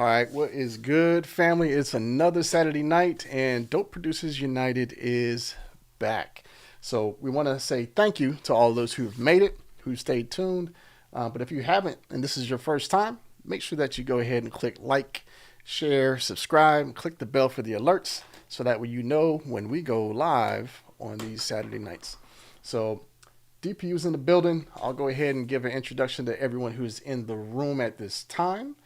All right, what is good, family? It's another Saturday night, and Dope Producers United is back. So we want to say thank you to all those who've made it, who stayed tuned. But if you haven't, and this is your first time, make sure that you go ahead and click like, share, subscribe, and click the bell for the alerts, so that way you know when we go live on these Saturday nights. So DPU's in the building. I'll go ahead and give an introduction to everyone who's in the room at this time.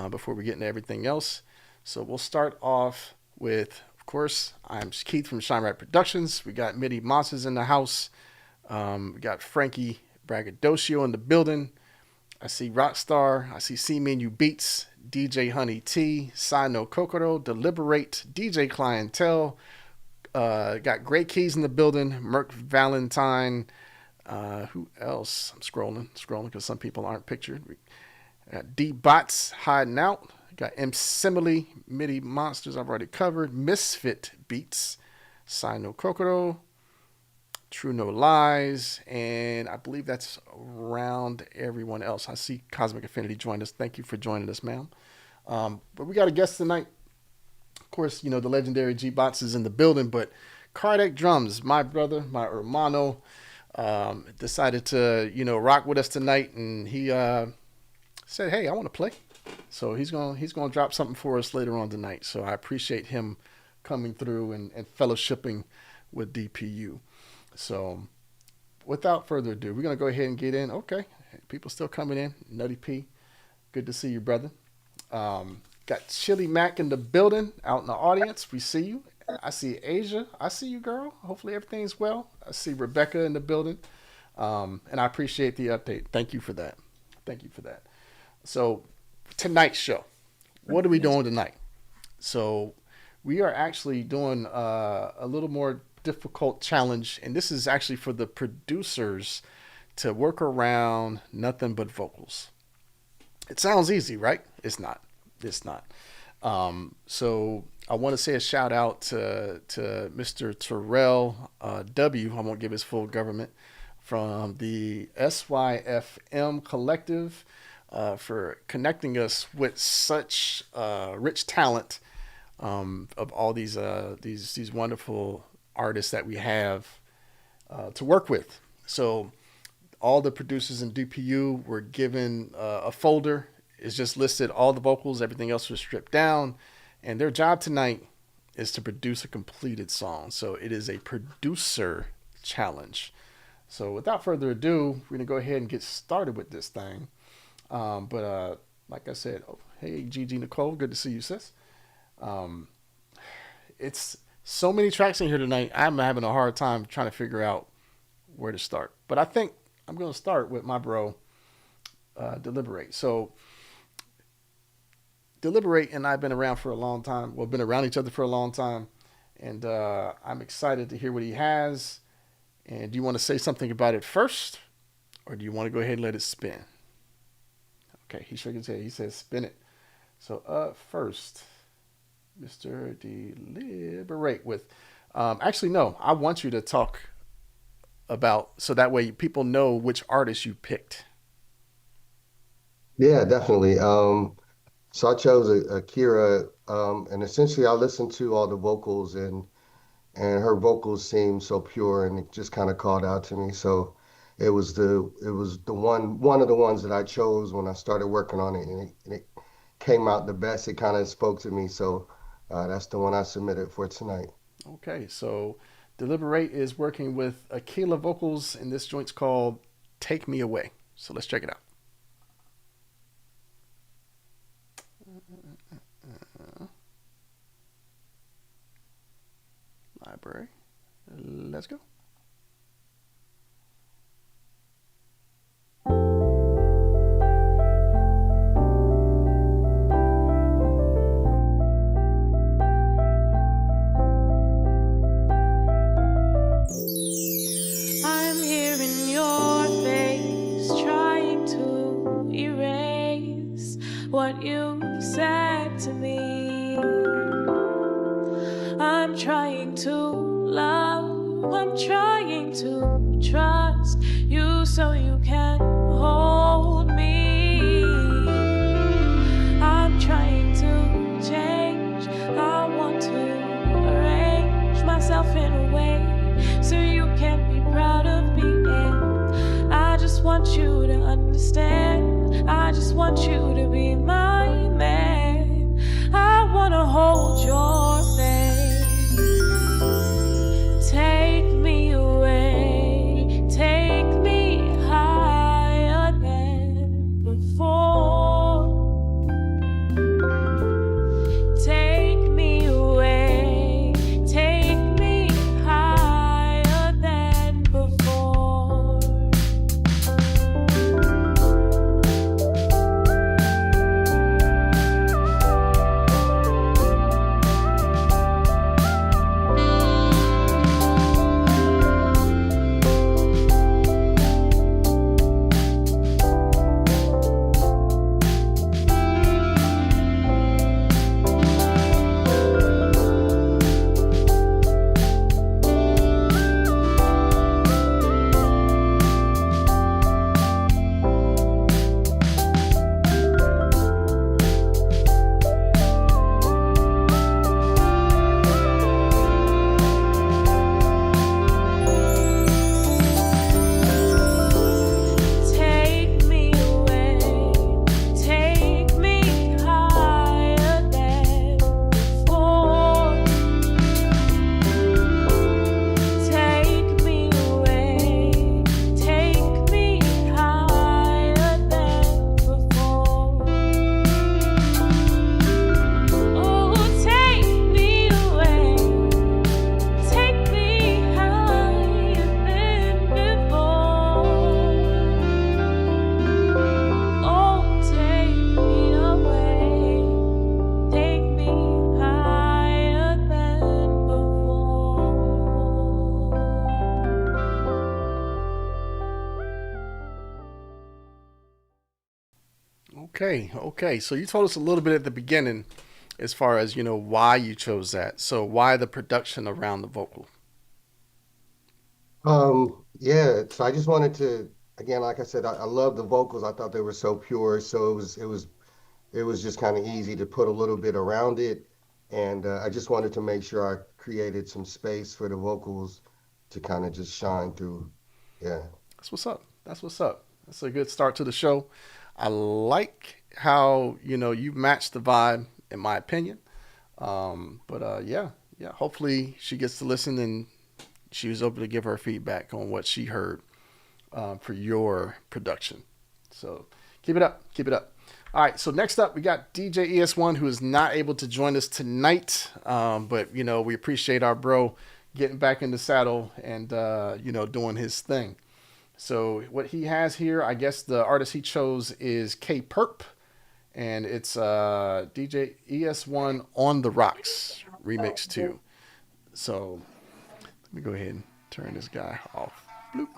Before we get into everything else. So we'll start off with, of course, I'm Keith from SaiNoKokoro Productions. We got MIDI Monsters in the house. We got Frankie Braggadocio in the building. I see Rockstar. I see CMEANDU Beatz, DJ Honey T, SaiNoKokoro, D-Liberate, DJ Clientel. Got great Keyz in the building. Murk, Valentine. Who else? I'm scrolling because some people aren't pictured. Got D-Bots hiding out. Got M.Simile, MIDI Monsters I've already covered. MisFit Beatz, SaiNoKokoro, TruNoLies, and I believe that's around everyone else. I see Cosmic Affinity joined us. Thank you for joining us, ma'am. But we got a guest tonight. Of course, you know, the legendary G-Bots is in the building, but Cardiac Drums, my brother, my hermano, decided to, rock with us tonight, and he said, hey, I want to play. So he's gonna drop something for us later on tonight. So I appreciate him coming through and fellowshipping with DPU. So without further ado, we're gonna go ahead and get in. Okay, people still coming in. Nutty P, good to see you, brother. Got Chili Mac in the building, out in the audience. We see you. I see Asia. I see you, girl. Hopefully everything's well. I see Rebecca in the building. And I appreciate the update. Thank you for that. So tonight's show, what are we doing tonight? So we are actually doing a little more difficult challenge, and this is actually for the producers to work around nothing but vocals. It sounds easy, right? It's not. So I want to say a shout out to Mr. Terrell W. I won't give his full government, from the SYFM Collective. For connecting us with such rich talent of all these wonderful artists that we have to work with. So all the producers in DPU were given a folder. It's just listed all the vocals. Everything else was stripped down. And their job tonight is to produce a completed song. So it is a producer challenge. So without further ado, we're going to go ahead and get started with this thing. But like I said, hey, Gigi Nicole, good to see you, sis. It's so many tracks in here tonight. I'm having a hard time trying to figure out where to start. But I think I'm going to start with my bro, D-Liberate. So D-Liberate and I have been around for a long time. Well, been around each other for a long time. And I'm excited to hear what he has. And do you want to say something about it first? Or do you want to go ahead and let it spin? Okay, he shook his head. He says, spin it. So first, Mr. D-Liberate with, actually, no, I want you to talk about, so that way people know which artist you picked. Yeah, definitely. So I chose Akira, and essentially I listened to all the vocals, and her vocals seemed so pure, and it just kind of called out to me. So it was the one of the ones that I chose when I started working on it, and it came out the best. It kind of spoke to me, so that's the one I submitted for tonight. Okay, so D-Liberate is working with Akilah vocals, and this joint's called "Take Me Away." So let's check it out. Library, let's go. What you said to me, I'm trying to love, I'm trying to trust you so you can hold me. I'm trying want you to be my man. I wanna hold your face. Take me away, take me higher than before. Take me away, take me higher than before. Take me away, take me higher than before. Take me away, take me higher than before. Oh, take me away, take me higher than before. Oh, take me away, take me higher than before. Okay. So you told us a little bit at the beginning as far as, why you chose that. So why the production around the vocal? Yeah, so I just wanted to, again, like I said, I love the vocals. I thought they were so pure, so it was just kind of easy to put a little bit around it, and I just wanted to make sure I created some space for the vocals to kind of just shine through. Yeah. That's what's up. That's a good start to the show. I like how, you matched the vibe, in my opinion. Yeah. Hopefully she gets to listen and she was able to give her feedback on what she heard for your production. So keep it up. All right. So next up, we got DJ ES1, who is not able to join us tonight. But we appreciate our bro getting back in the saddle and, doing his thing. So what he has here, I guess the artist he chose is K-Purp, and it's DJ ES1 On the Rocks Remix 2. So let me go ahead and turn this guy off. Bloop.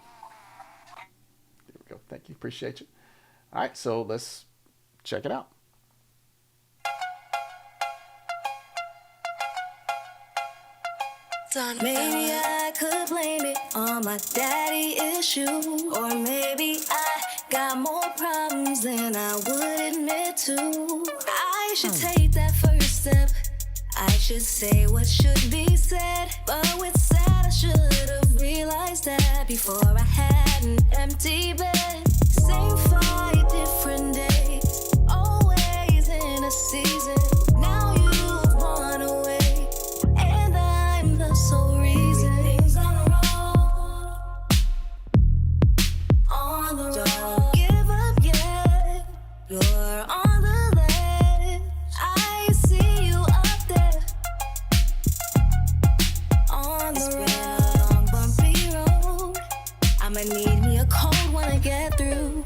There we go. Thank you. Appreciate you. All right, so let's check it out. Maybe I could blame it on my daddy issue, or maybe I got more problems than I would admit to. I should take that first step. I should say what should be said, but with sad I should have realized that before I had an empty bed. Same fight, different day, always in a season. Now you've gone away, and I'm the sole reason. Things on the road, on the road. Don't give up yet, you're on the ledge. I see you up there, on the road. It's been a long bumpy road. I'ma need me a cold when I get through.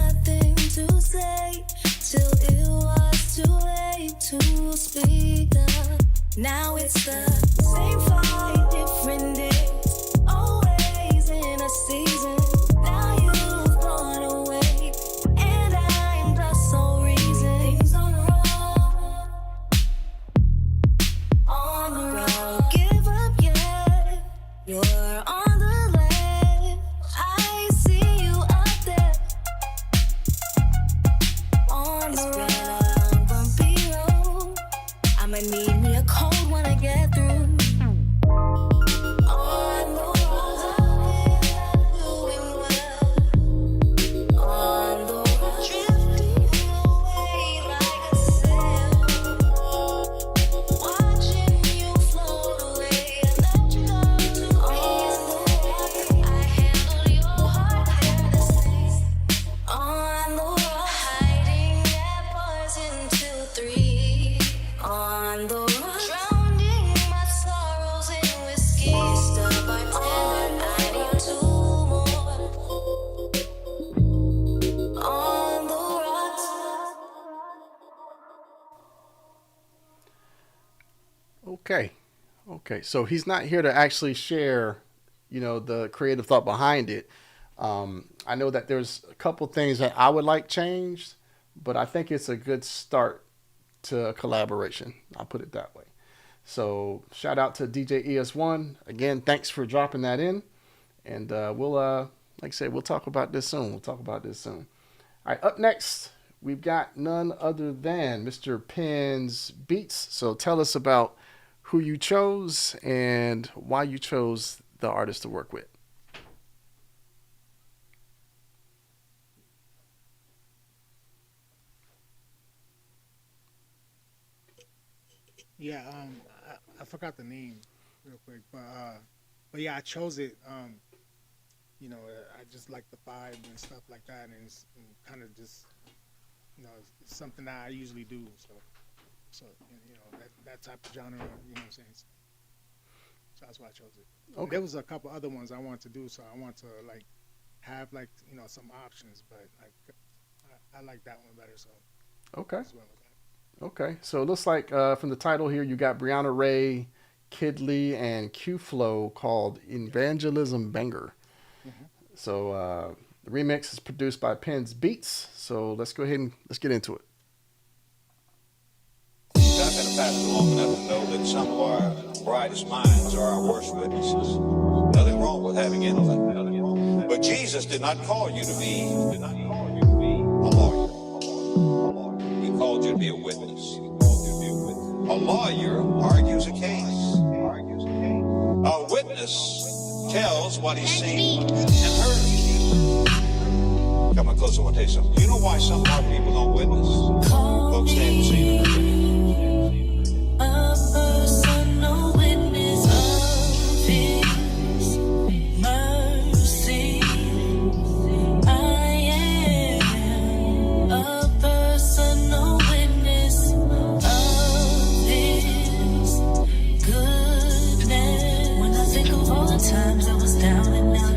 nothing to say till it was too late to speak up. Now it's the same fight, different days, always in a season. Now you've gone away, and I'm the sole reason. Things on the road, on the road. Give up yet? You're on the left. I see you up there. On the road, it's been a long, bumpy road. I'ma need me a cold one to get through. On the road, doing well. On the road, drifting away like a sail. Watching you float away, I let you go to breeze. I handle your heart carelessly. On the road, hiding that poison 2-3. On the road, drowning my sorrows in whiskey. Stop bartender, I need 2 more. On the rocks. Okay. So he's not here to actually share, the creative thought behind it. I know that there's a couple things that I would like changed, but I think it's a good start to a collaboration. I'll put it that way. So shout out to DJ ES1. Again, thanks for dropping that in. And we'll, like I said, we'll talk about this soon. All right, up next, we've got none other than Mr. PinzBeatz. So tell us about who you chose and why you chose the artist to work with. Yeah, I forgot the name real quick, but yeah, I chose it. I just like the vibe and stuff like that, and it's kind of just, it's something that I usually do. So that type of genre, you know what I'm saying? So that's why I chose it. Okay. There was a couple other ones I wanted to do, so I want to have some options, but I like that one better. So okay. Okay, so it looks like from the title here, you got BrianaRae, Kid Lee, and Q-Flow called Evangelism Banger. Mm-hmm. So the remix is produced by PinzBeatz. So let's go ahead and let's get into it. I've been a pastor long enough to know that some of our brightest minds are our worst witnesses. Nothing wrong with having intellect. But Jesus did not call you to be a lawyer. He called you to be a witness. A lawyer argues a case. A witness tells what he's seen and heard. Come on closer, I want to tell you something. You know why some of our people don't witness? Folks stand and see it. A personal witness of His mercy. I am a personal witness of His goodness. When I think of all the times I was down and out.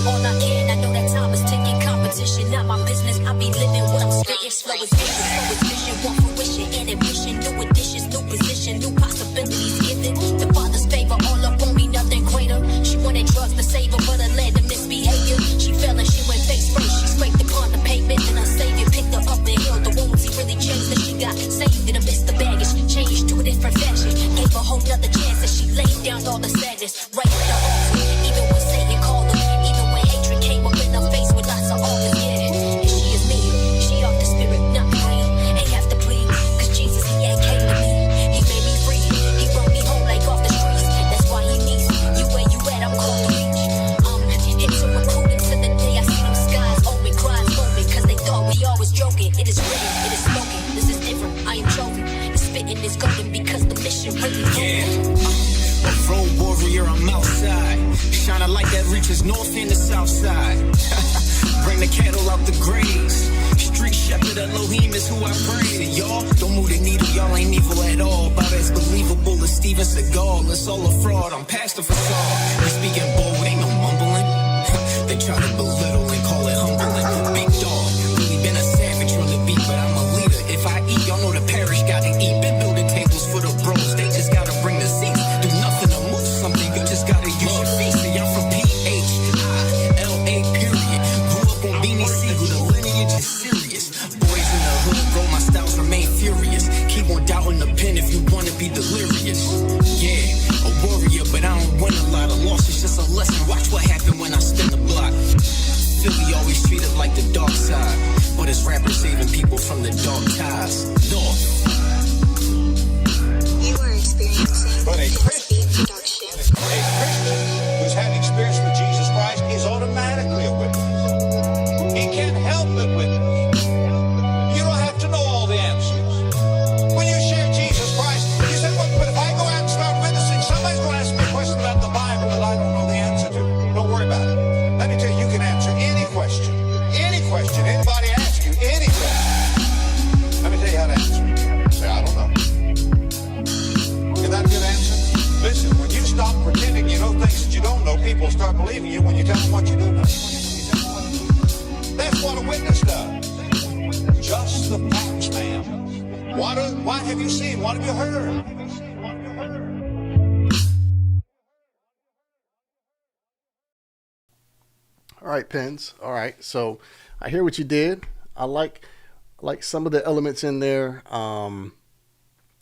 All I can, I know that time is ticking. Competition, not my business. I be living what I'm spitting. Slow as vision, want fruition and ambition. New additions, new position, new possibilities given. The Father's favor all up on me, nothing greater. She wanted drugs to save her, but her led to misbehavior. She fell and she went face first. She scraped upon the pavement, and her Savior picked her up and healed the wounds. He really changed her. She got saved in the midst of baggage, changed to a different fashion. Gave her a whole nother chance, and she laid down all the sadness. Right at the altar, even when Satan called her. Came up in her face with lots of offers, yeah. And she is me, she off the spirit, not green. Ain't have to plead, cause Jesus, he ain't came to me. He made me free, he wrote me reaches north and the south side. Bring the cattle out the graves. Street shepherd Elohim is who I praise. And y'all don't move the needle, y'all ain't evil at all. About as believable as Steven Seagal. It's all a fraud, I'm past the facade. We speaking bold, ain't no mumbling. They try to belittle and call it humbling. Big dog, really been a savage from the beat, but I'm a leader. If I eat, y'all know the parish gotta eat. Been building tables for the bros, they just gotta bring the seats. Do nothing to move something, you just gotta use your feet. See, I'm from P-H-I-L-A, period. Grew up on Beanie Siegel, the lineage is serious. Boys in the hood, bro, my styles remain furious. Keep on doubting the pen if you wanna be delirious. Yeah, a warrior, but I don't win a lot. A loss is just a lesson. Watch what happen when I spin the block. Philly always treated like the dark side, but it's rappers saving people from the dark ties. North. You are experiencing But a Christian production. who's had experience with Jesus Christ is automatically a witness. He can't help but witness. You don't have to know all the answers. When you share Jesus Christ, you say, well, but if I go out and start witnessing, somebody's going to ask me a question about the Bible that I don't know the answer to. Don't worry about it. Let me tell you, you can answer any question. Any question. Anybody asks you any question. Let me tell you how to answer it. Say, I don't know. Is that a good answer? Listen, when you stop pretending you know things that you don't know, people start believing you when you tell them what you do know. That's what a witness does. Just the facts, ma'am. What have you seen? What have you heard? All right, Pins. All right, so I hear what you did. I like some of the elements in there.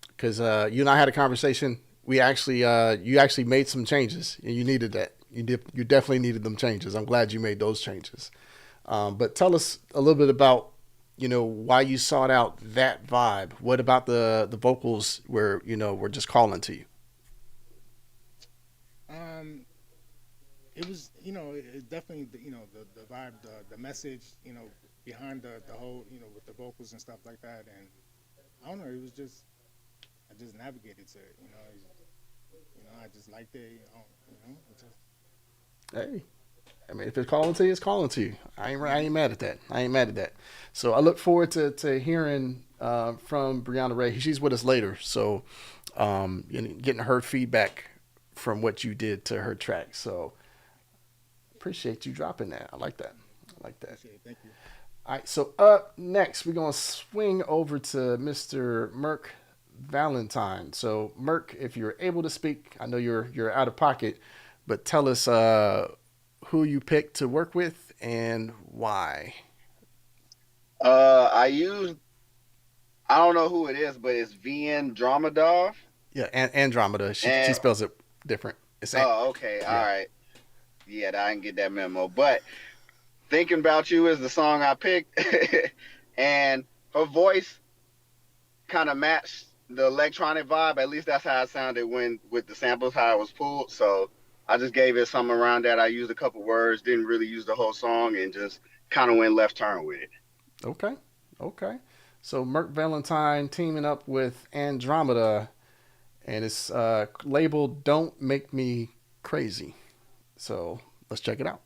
Because you and I had a conversation. We actually, you actually made some changes, and you needed that. You definitely needed them changes. I'm glad you made those changes. But tell us a little bit about, why you sought out that vibe. What about the vocals were just calling to you? It was, it definitely, the vibe, the message, behind the whole, with the vocals and stuff like that. And I don't know, it was just, I just navigated to it, I just liked it, Hey, I mean, if it's calling to you, it's calling to you. I ain't mad at that. So I look forward to hearing from BrianaRae. She's with us later, so getting her feedback from what you did to her track. So appreciate you dropping that. I like that. Appreciate it. Thank you. All right, so up next, we're going to swing over to Mr. Murk Valentine. So Murk, if you're able to speak, I know you're out of pocket, but tell us who you picked to work with and why. I don't know who it is, but it's Vndromedv. Yeah, Andromeda. She spells it different. Okay. Yeah. All right. Yeah, I didn't get that memo. But Thinking About You is the song I picked. And her voice kind of matched the electronic vibe. At least that's how it sounded with the samples, how it was pulled. So I just gave it something around that. I used a couple words, didn't really use the whole song, and just kind of went left turn with it. Okay. So Murk Valentine teaming up with Andromeda, and it's labeled Don't Make Me Crazy. So let's check it out.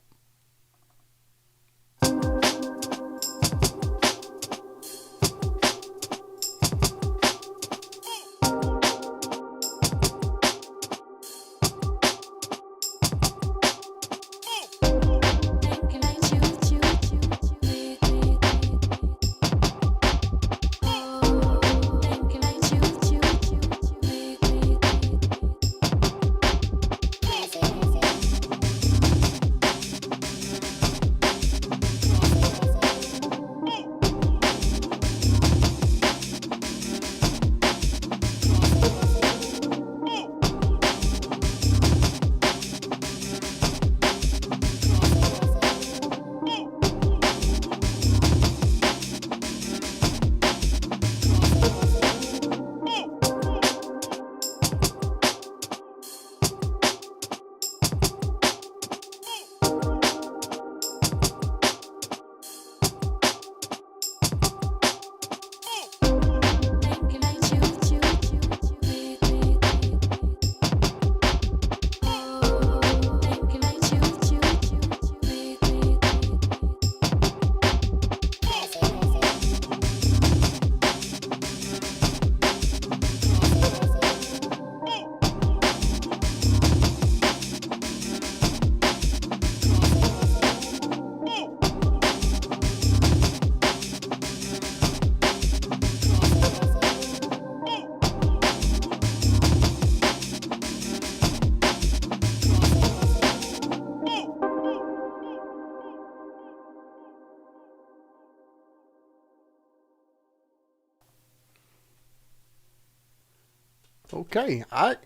Okay. I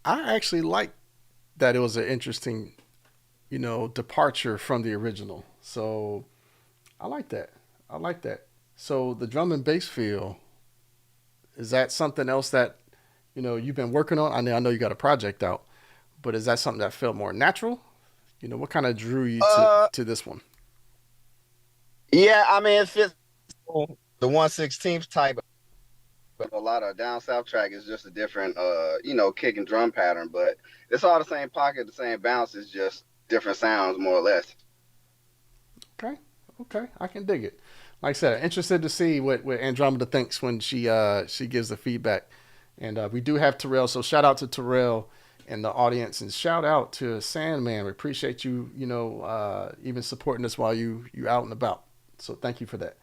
actually like that it was an interesting, departure from the original. So I like that. So the drum and bass feel, is that something else that, you've been working on? I know you got a project out, but is that something that felt more natural? What kind of drew you to this one? Yeah, I mean, it fits the 1/16 type. But a lot of down south track is just a different, kick and drum pattern. But it's all the same pocket, the same bounce. It's just different sounds, more or less. Okay, I can dig it. Like I said, interested to see what Andromeda thinks when she gives the feedback. And we do have Terrell, so shout out to Terrell and the audience, and shout out to Sandman. We appreciate you, even supporting us while you out and about. So thank you for that.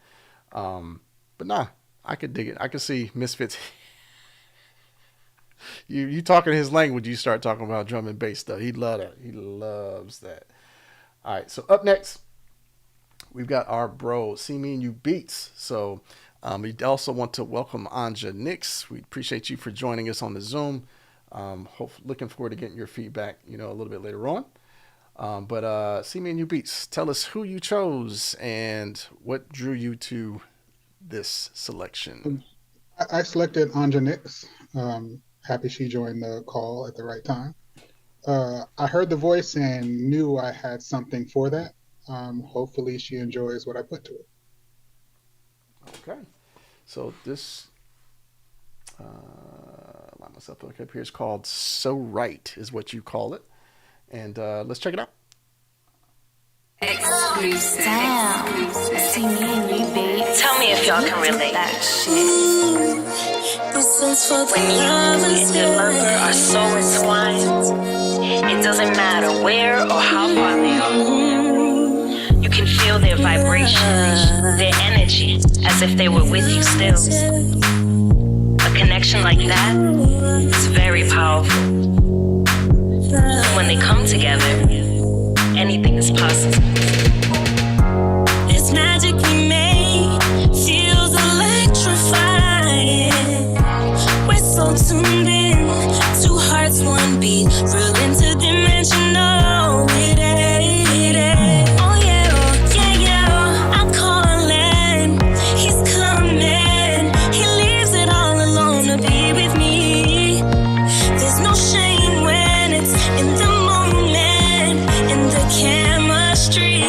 But nah, I could dig it. I could see MisFittz. you talking his language, you start talking about drum and bass stuff. He'd love that. He loves that. All right, so up next, we've got our bro, CMEANDU Beatz. So we also want to welcome Anja Nix. We appreciate you for joining us on the Zoom. Looking forward to getting your feedback, a little bit later on. But CMEANDU Beatz, tell us who you chose and what drew you to this selection. I selected Anja Nix. Happy she joined the call at the right time. I heard the voice and knew I had something for that. Hopefully she enjoys what I put to it. Okay. So this, line myself up here, is called So Right, is what you call it. And let's check it out. Exclusive. CMEANDU, babe. Tell me if y'all can relate. That shit. This is for When you and your lover are so entwined, it doesn't matter where or how far they are. You can feel their vibration, their energy, as if they were with you still. A connection like that is very powerful. When they come together, anything is possible. This magic we made feels electrifying. We're so tuned in, two hearts, one beat, real interdimensional. It ain't. Oh yeah, I'm calling. He's coming. He leaves it all alone to be with me. There's no shame when it's in the moment, in the chemistry.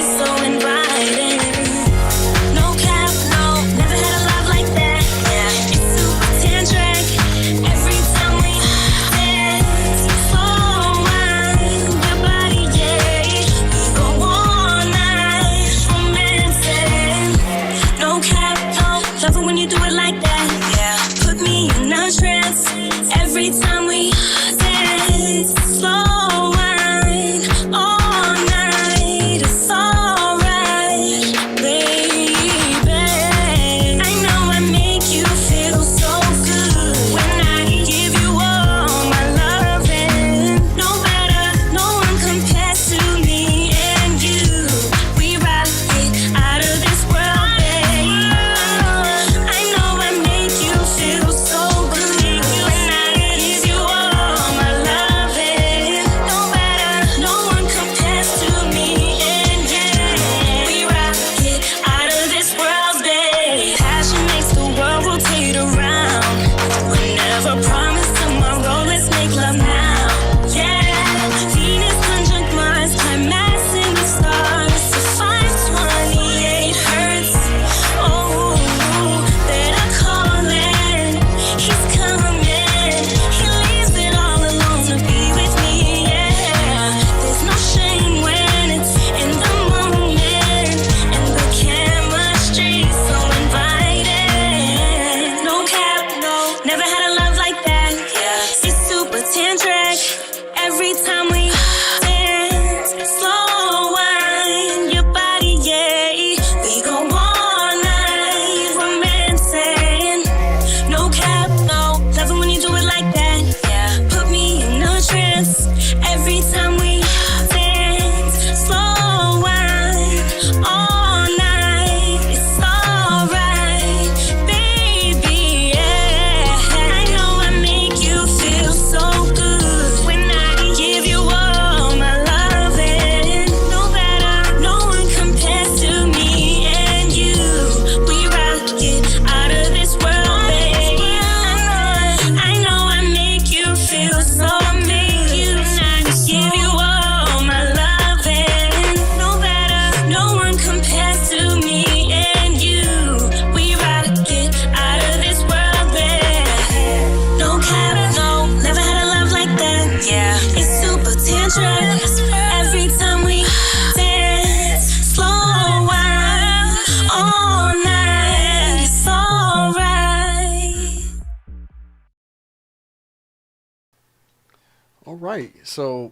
right. So,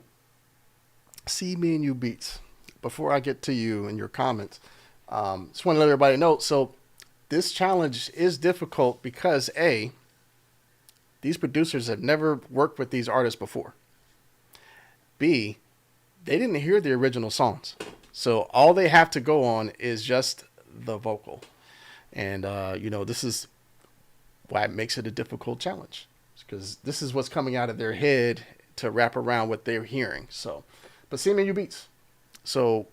CMEANDU Beatz. Before I get to you and your comments, just want to let everybody know. So, this challenge is difficult because A, these producers have never worked with these artists before. B, they didn't hear the original songs. So all they have to go on is just the vocal. And, this is why it makes it a difficult challenge. Because this is what's coming out of their head to wrap around what they're hearing. So, but CMEANDU Beatz. So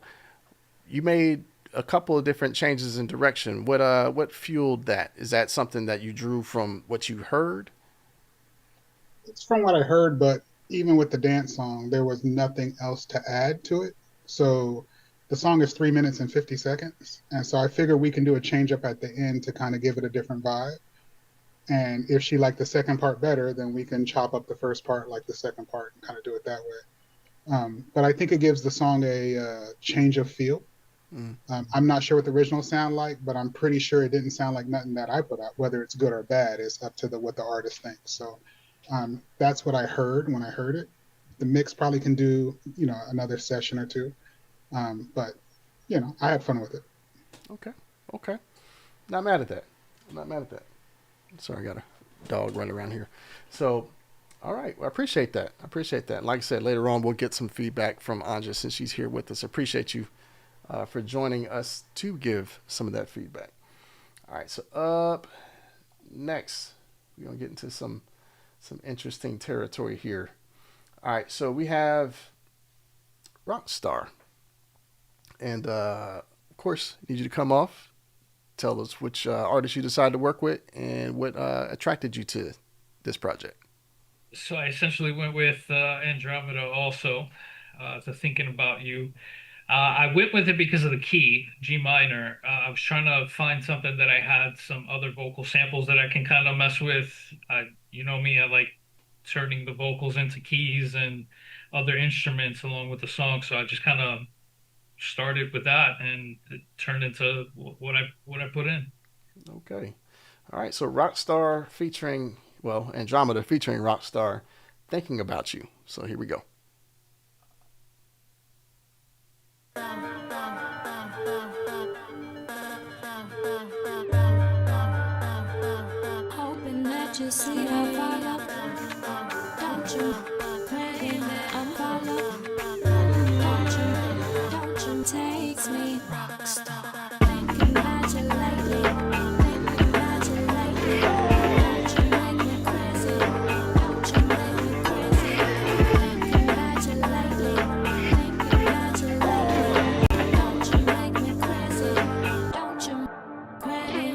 you made a couple of different changes in direction. What fueled that? Is that something that you drew from what you heard? It's from what I heard, but even with the dance song, there was nothing else to add to it. So the song is 3 minutes and 50 seconds. And so I figure we can do a change up at the end to kind of give it a different vibe. And if she liked the second part better, then we can chop up the first part like the second part and kind of do it that way. But I think it gives the song a change of feel. I'm not sure what the original sound like, but I'm pretty sure it didn't sound like nothing that I put out. Whether it's good or bad is up to what the artist thinks. So that's what I heard when I heard it. The mix probably can do, another session or two. But, I had fun with it. Okay. Not mad at that. Sorry, I got a dog running around here. So, all right. Well, I appreciate that. Like I said, later on, we'll get some feedback from Anja since she's here with us. Appreciate you for joining us to give some of that feedback. All right. So up next, we're going to get into some interesting territory here. All right. So we have Rockstar. And, of course, I need you to come off. Tell us which artist you decided to work with and what attracted you to this project. So I essentially went with Andromeda also, to Thinking About You. I went with it because of the key, G minor. I was trying to find something that I had some other vocal samples that I can kind of mess with. You know me, I like turning the vocals into keys and other instruments along with the song. So I just kind of started with that and it turned into what I put in. Okay. All right. So Rockstar Andromeda featuring Rockstar, Thinking About You. So here we go. Hoping that you see I follow. Don't you? Praying that I'm follow. Don't you takes me. Rockstar. Thinking about you lately. Thinking about you lately. Don't you make me crazy. Don't you make me crazy. Thinking about you lately. Thinking about you lately. Don't you make me crazy. Don't you crazy.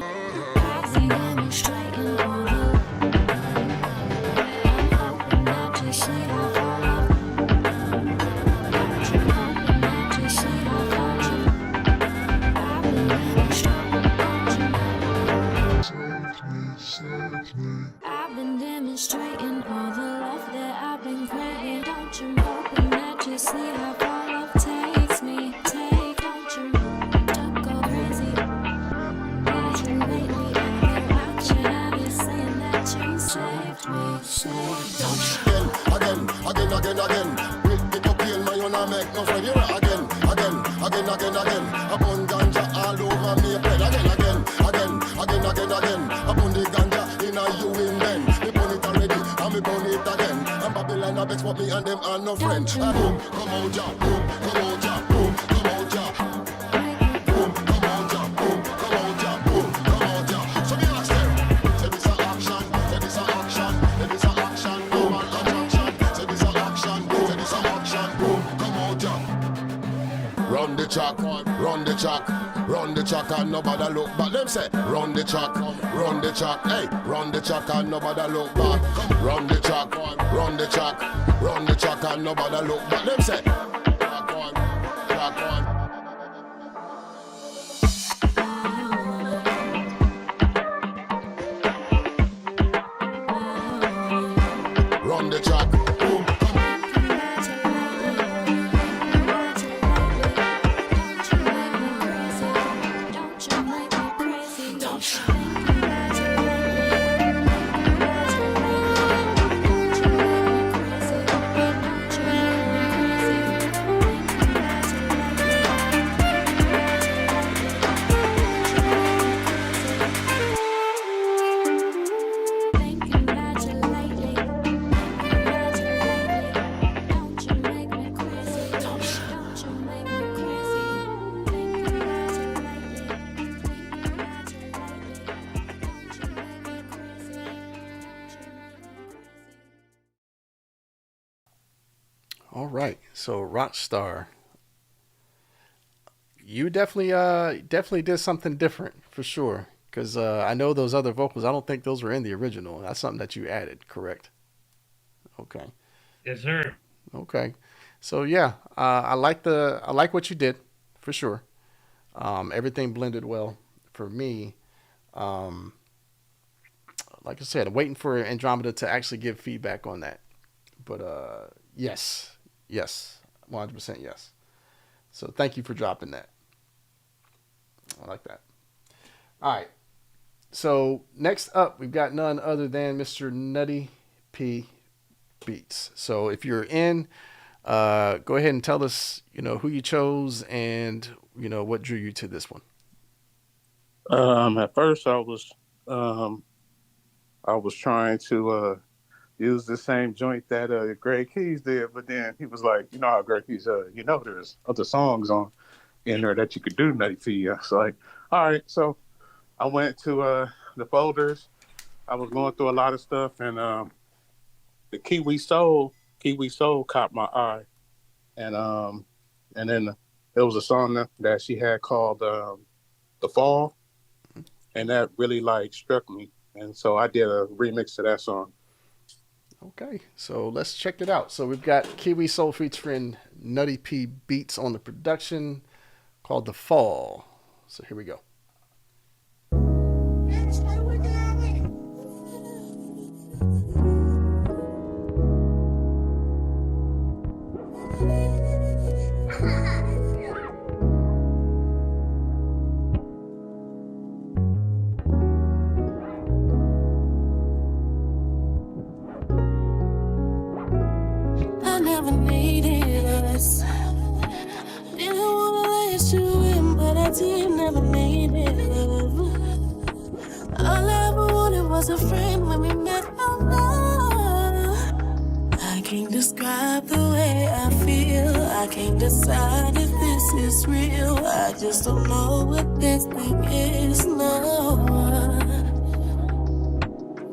Crazy demonstrating all the. I'm hoping that you see how far I've. Hoping that you see how far I've been living strong. I've been demonstrating all the love that I've been praying. Don't you hoping that you see how far love takes me? Don't go crazy. Lately, I've been watching. I've been saying that you saved me. Again. With the cocaine, my own, I make no friend. You're again. Upon ganja all over me, bread again. Upon the ganja in a you in then. Me burn it already, and me burn it again. And Babylon, I bet what me and them are no friend. Boom, come out, ja. Boom, come out, ja. Boom, come out, ja. Boom, come out, ja. Boom, come out, ja. Boom, come out, ja. So me ask them, say this a action. No man attraction. Say this a action. Boom, come out, ja. Run the track, and nobody look back. Them say, run the track, hey, run the track and nobody look back. Run the track, and nobody look back. Them say, track on. Run the track. All right. So Rockstar, you definitely did something different for sure. Because I know those other vocals, I don't think those were in the original. That's something that you added, correct? Okay. Yes, sir. Okay. So yeah, I like what you did for sure. Everything blended well for me. Like I said, I'm waiting for Andromeda to actually give feedback on that. But yes, 100% yes. So thank you for dropping that. I like that. All right. So next up, we've got none other than Mr. Nutty P Beatz. So if you're in, go ahead and tell us, who you chose and, what drew you to this one. At first I was trying to use the same joint that Greg Keyz did, but then he was like, you know how Greg Keyz, there's other songs on in there that you could do, Nutty P. So like, all right, so I went to the folders. I was going through a lot of stuff, and the Kiwi Soul caught my eye, and then there was a song that she had called "The Fall," and that really like struck me, and so I did a remix to that song. Okay, so let's check it out. So we've got Kiwi Soul featuring Nutty P Beatz on the production called "The Fall." So here we go. I never needed us. Didn't wanna let you in, but I did never need it, love. All I ever wanted was a friend when we met on love. I can't describe the way I feel. I can't decide if this is real. I just don't know what this thing is, no.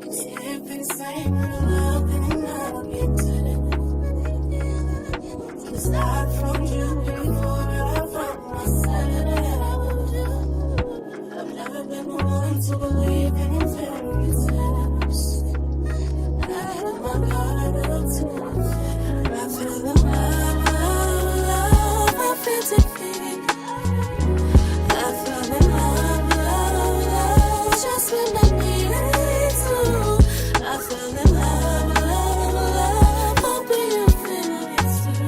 If it's ain't real love, then I'll get to it. Start from you before I found myself. I've never been one to believe in fairy tales. I had my guard up to it. I feel the love, I feel defeat. I feel the love, just when I need it to. I feel the love, hoping you feel it too.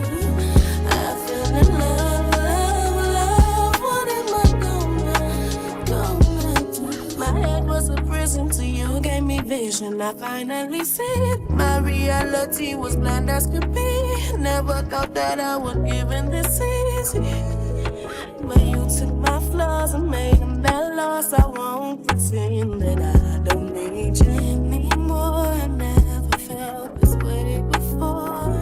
I feel the love, what am I gonna do? My head was a prison to you, gave me vision, I finally see it. My reality was blind as could be. Never thought that I would give in this easy. But you took my flaws and made them that loss. I won't pretend that I don't need you anymore. I never felt this way before.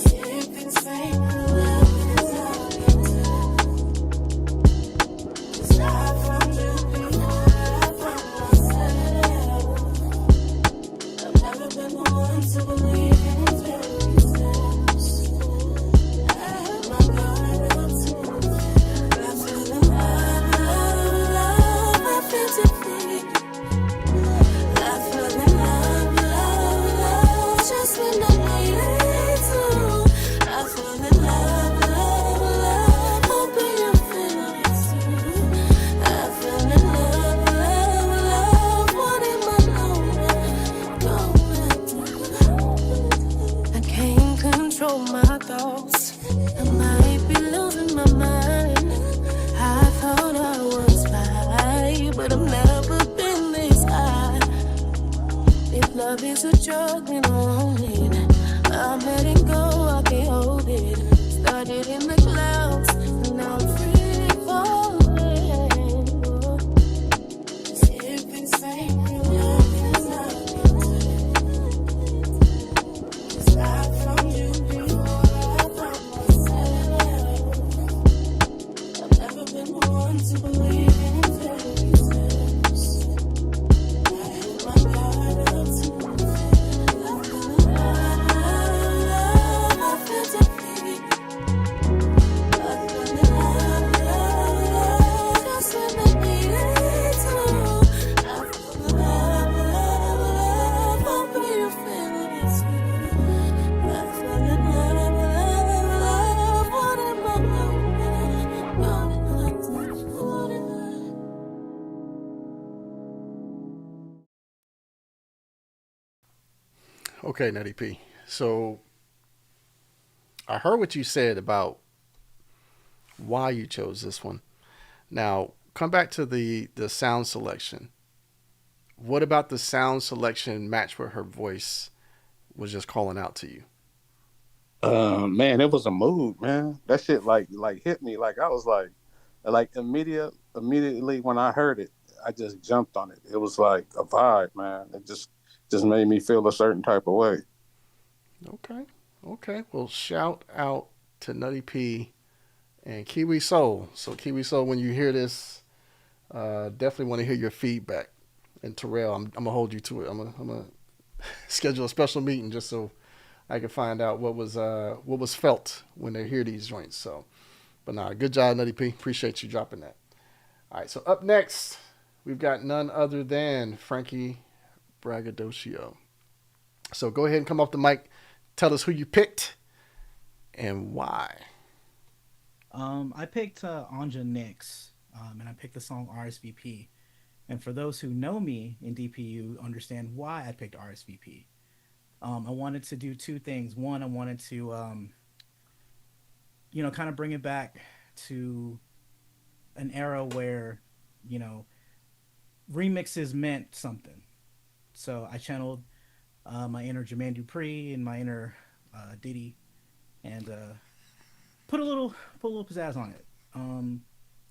If it's ain't love, it's not. Start from you before I found myself. I've never been the one to believe in fairy tales. I had my guard up to it. I feel the love, I feel defeat. I feel the love, just when I need it to. I feel the love, hoping you feel it too. I feel the love, what am I gonna do? I can't control my thoughts. I might be losing my mind. I thought I was fine, but I've never been this high. If love is a drug, then I want it. I'm letting go, I can't hold it. Started in the clouds, and now I'm free falling. If it's ain't real love, it's not. Start from you before I found myself. I've never been one to believe in fairy tales. I had my guard up to it. Okay, Nutty P. So I heard what you said about why you chose this one. Now, come back to the sound selection. What about the sound selection match with her voice was just calling out to you? Man, it was a mood, man. That shit like hit me. Like I was like immediately when I heard it, I just jumped on it. It was like a vibe, man. It just made me feel a certain type of way. Okay. Well, shout out to Nutty P and Kiwi Soul. So Kiwi Soul, when you hear this, definitely want to hear your feedback. And Terrell, I'm gonna hold you to it. I'm gonna schedule a special meeting just so I can find out what was felt when they hear these joints. So, but nah, good job, Nutty P. Appreciate you dropping that. All right, so up next, we've got none other than Frankie Braggadocio. So go ahead and come off the mic. Tell us who you picked and why. I picked Anja Nix, and I picked the song RSVP. And for those who know me in DPU, understand why I picked RSVP. I wanted to do two things. One, I wanted to, kind of bring it back to an era where, remixes meant something. So I channeled my inner Jermaine Dupri and my inner Diddy, and put a little pizzazz on it.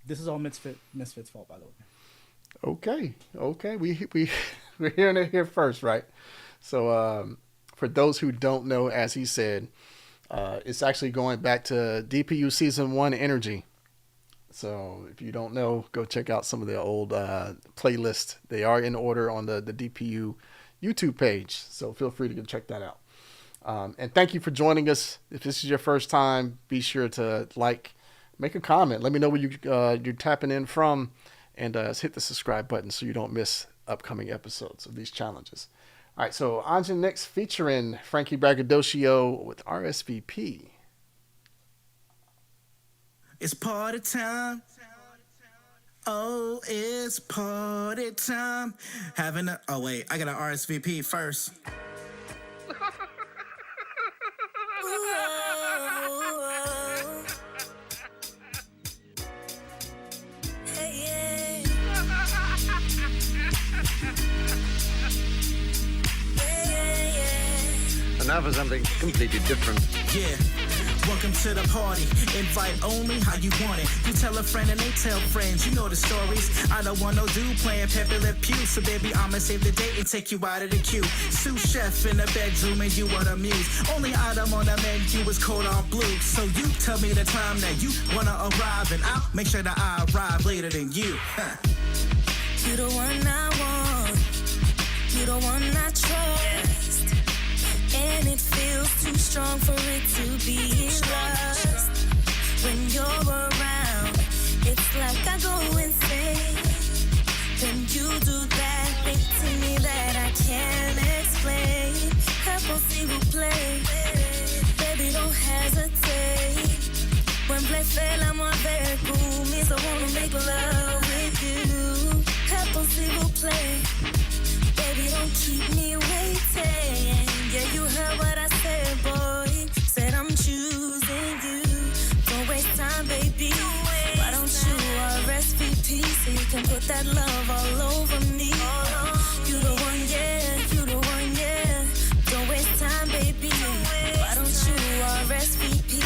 This is all MisFit's fault, by the way. Okay. We're hearing it here first, right? So for those who don't know, as he said, it's actually going back to DPU Season 1 Energy. So if you don't know, go check out some of the old playlists. They are in order on the DPU YouTube page. So feel free to go check that out. And thank you for joining us. If this is your first time, be sure to make a comment. Let me know where you're tapping in from. And hit the subscribe button so you don't miss upcoming episodes of these challenges. All right, so Anja Nix featuring Frankie Braggadocio with RSVP. It's party time. Oh, it's party time. Oh, wait, I got an RSVP first. And now for something completely different. Yeah. Welcome to the party. Invite only how you want it. You tell a friend and they tell friends. You know the stories. I don't want no dude playing Pepe Le Pew. So baby, I'ma save the date and take you out of the queue. Sous chef in the bedroom and you wanna muse. Only item on the menu is cordon bleu. So you tell me the time that you wanna arrive, and I'll make sure that I arrive later than you. You the one I want. You the one I trust. And it feels too strong for it to be lost. When you're around, it's like I go insane. Then you do that thing to me that I can't explain. Couple s'il vous plaît, baby don't hesitate. When blé fait l'amour avec vous, means I wanna make love with you. Couple s'il vous plaît, baby don't keep me waiting. Yeah, you heard what I said, boy. Said I'm choosing you. Don't waste time, baby. Why don't you RSVP so you can put that love all over me? You the one, yeah. You the one, yeah. Don't waste time, baby. Why don't you RSVP?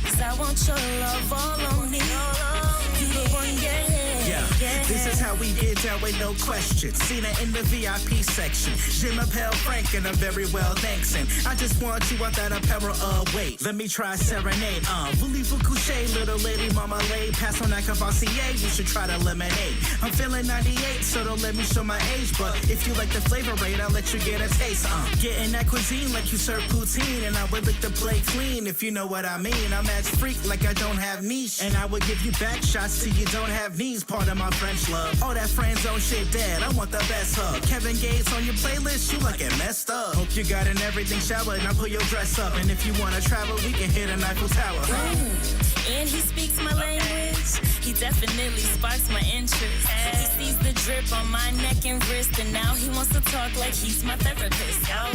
'Cause I want your love all on me. You the one, yeah. This is how we get down with no question. Seen it in the VIP section. Je m'appelle Frank and I'm very well, thanks. And I just want you out that apparel wait. Let me try serenade. Voulez-vous coucher, little lady, mama lay. Pass on that Cavassier, you should try the lemonade. I'm feeling 98, so don't let me show my age. But if you like the flavor rate, I'll let you get a taste. Getting that cuisine like you serve poutine. And I would lick the plate clean, if you know what I mean. I'm as freak like I don't have niche. And I would give you back shots till you don't have knees. Part of my French love. All that friend zone shit dead. I want the best hug. Kevin Gates on your playlist, you looking messed up. Hope you got an everything shower and I pull your dress up. And if you wanna travel, we can hit an Eiffel Tower. And he speaks my language. He definitely sparks my interest. He sees the drip on my neck and wrist, and now he wants to talk like he's my therapist. Yo,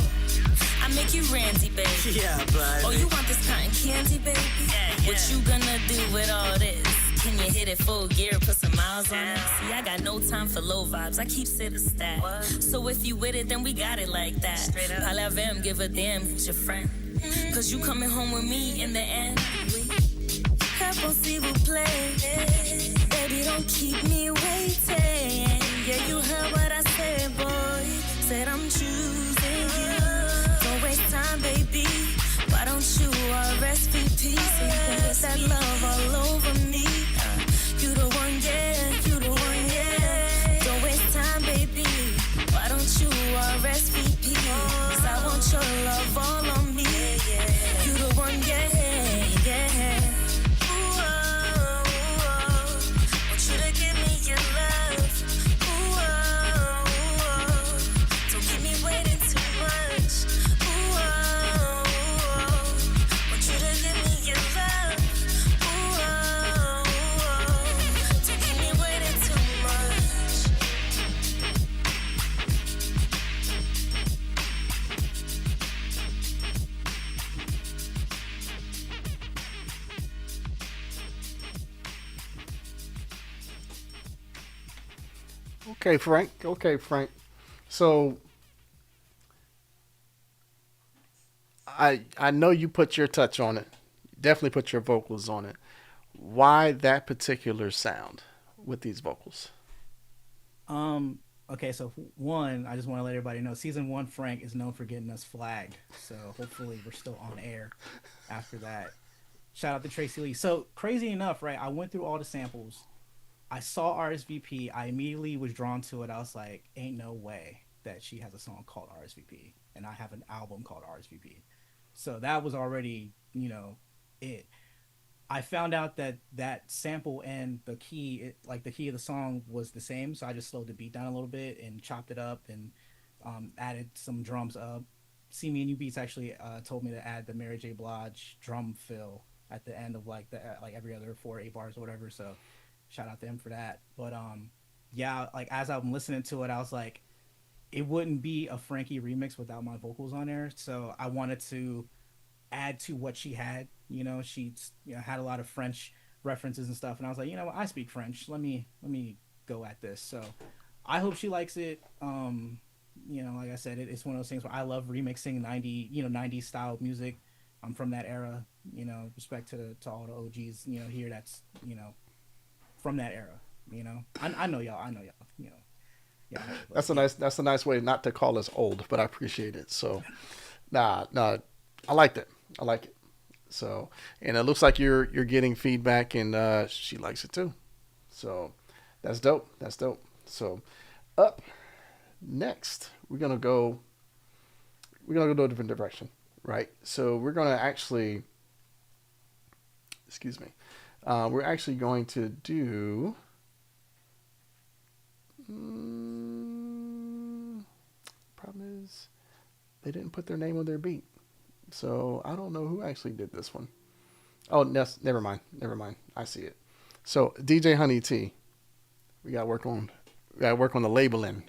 I I make you randy, baby. Yeah, baby. Oh, you want this cotton candy, baby? Yeah. What you gonna do with all this? Can you hit it full gear, put some miles on it? See, I got no time for low vibes, I keep it a stat. What? So if you with it, then we got it like that. Straight up. Parle avec, give a damn, who's your friend? Cause you coming home with me in the end. Help s'il vous plaît. Baby, don't keep me waiting. Yeah, you heard what I said, boy. Said I'm choosing you. Don't waste time, baby. Why don't you RSVP so you can get that love all over me? You the one, yeah, you the one, yeah. Don't waste time, baby. Why don't you RSVP? Cause I want your love all on me. You the one, yeah, yeah. Ooh, oh, oh. Want you to give me your love. Ooh, oh, oh. Don't keep me waiting too much. Ooh, oh, oh. Want you to give me your love. Ooh, oh, oh. Don't keep me waiting too much. Okay, Frank. So I know you put your touch on it. Definitely put your vocals on it. Why that particular sound with these vocals? Okay, so one, I just want to let everybody know, season 1 Frank is known for getting us flagged. So hopefully we're still on air after that. Shout out to Tracy Lee. So crazy enough, right? I went through all the samples. I saw RSVP. I immediately was drawn to it. I was like, ain't no way that she has a song called RSVP. And I have an album called RSVP. So that was already, it. I found out that that sample and the key, the key of the song was the same. So I just slowed the beat down a little bit and chopped it up and added some drums up. CMEANDU Beatz actually told me to add the Mary J. Blige drum fill at the end of every other 4 or 8 bars or whatever. So shout out to him for that. But as I'm listening to it, I was like, it wouldn't be a Frankie remix without my vocals on there. So I wanted to add to what she had. She had a lot of French references and stuff, and I was like, I speak French. Let me go at this. So I hope she likes it. Like I said, it's one of those things where I love remixing 90s style music. I'm from that era. Respect to all the OGs. Here that's from that era. I know y'all. Yeah. That's a nice way not to call us old, but I appreciate it. So, nah, I liked it. I like it. So, and it looks like you're getting feedback, and she likes it too. So, that's dope. So, up next, we're gonna go a different direction, right? So we're gonna actually, we're actually going to do. Problem is, they didn't put their name on their beat, so I don't know who actually did this one. Oh, never mind. I see it. So DJ Honey T, we gotta work on the labeling.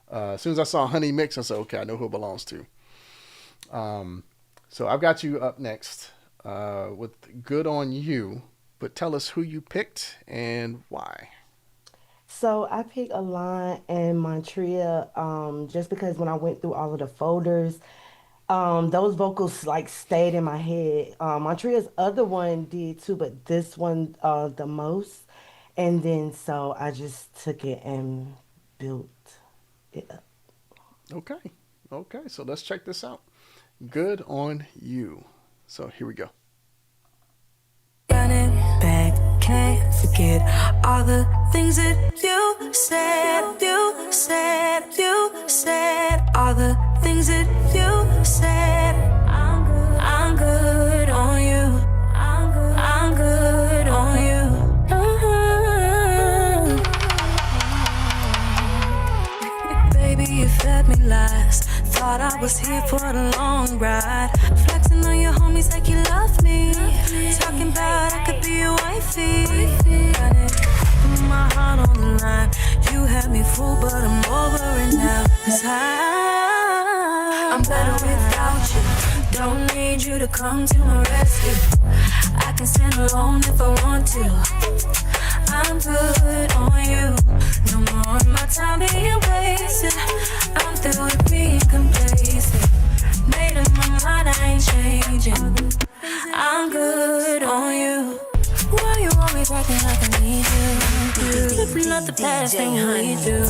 As soon as I saw Honey Mix, I said, okay, I know who it belongs to. So I've got you up next with Good on You, but tell us who you picked and why. So I picked Alahn and Montria just because when I went through all of the folders, those vocals stayed in my head. Montria's other one did too, but this one the most. And then so I just took it and built it up. Okay. So let's check this out. Good on You. So here we go. Run it back, can't forget all the things that you said, all the things that you said. I'm good on you. I'm good on you. Baby, you fed me last. Thought I was here for the long ride. Flexing on your homies like you love me. Talking about I could be your wifey. Got it, put my heart on the line. You had me fooled, but I'm over it now. 'Cause I'm better you to come to my rescue. I can stand alone if I want to. I'm good on you. No more of my time being wasted. I'm through with being complacent. Made up my mind, I ain't changing. I'm good on you. Why you always acting like I need you? It's not the past thing we do.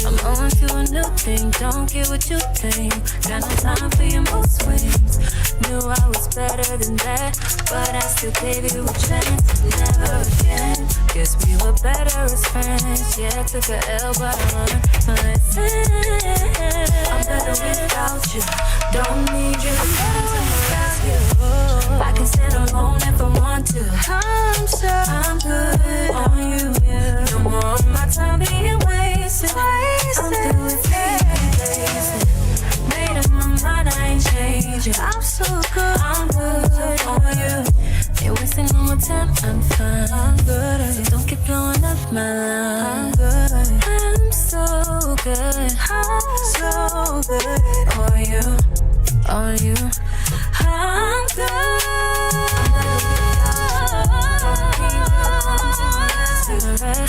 I'm on to a new thing. Don't get what you think. Got no time for your mood swings. Knew I was better than that, but I still gave you a chance. Never again. Guess we were better as friends. Yeah, I took a L, but I learned my lesson. I'm better without you. Don't need you. I'm better without you. I can stand alone if I want to. I'm good on you. No more of my time being wasted. I'm through with being complacent. Made up my mind, I ain't changing. I'm so good. I'm good on you. Ain't wasting no more time. I'm fine. I'm good. So don't keep blowing up my line. I'm good. I'm so good. I'm so good on you. On you. I'm good. I can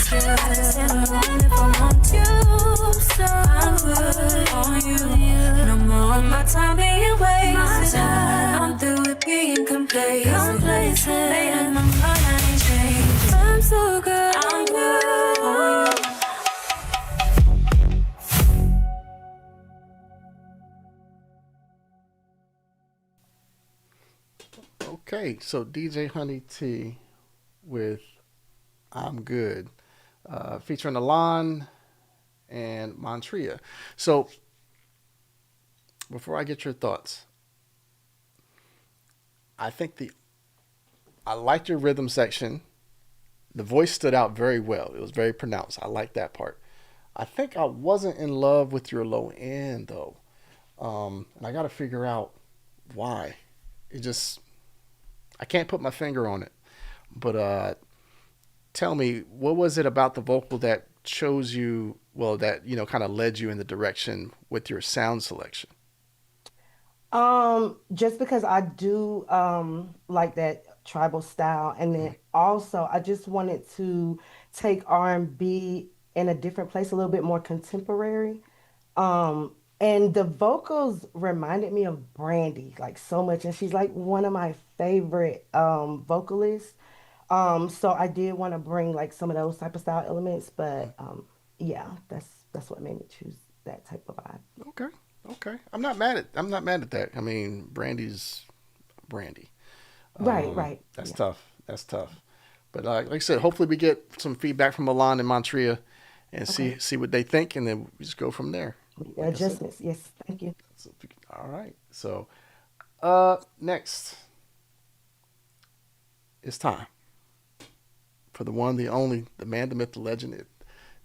stand alone if I want you. So I'm good on you. No more of my time being wasted. I'm through with being complacent. Made up my mind, I ain't changing. I'm so good. I'm good on you. Okay, so DJ Honey T with I'm Good, featuring Alahn and Montria. So, before I get your thoughts, I liked your rhythm section. The voice stood out very well. It was very pronounced. I liked that part. I think I wasn't in love with your low end, though. And I got to figure out why. I can't put my finger on it. But tell me, what was it about the vocal that chose you, that, kind of led you in the direction with your sound selection? Just because I do like that tribal style, and then also I just wanted to take R&B in a different place, a little bit more contemporary. And the vocals reminded me of Brandy, like, so much, and she's like one of my favorite vocalists. So I did want to bring like some of those type of style elements, but yeah, that's what made me choose that type of vibe. Okay. I'm not mad at that. I mean, Brandy's Brandy. Right. That's tough. But like I said, hopefully we get some feedback from Alahn and Montria and see what they think, and then we just go from there. Adjustments, yes. Thank you. All right. So next, it's time for the one, the only, the man, the myth, the legend,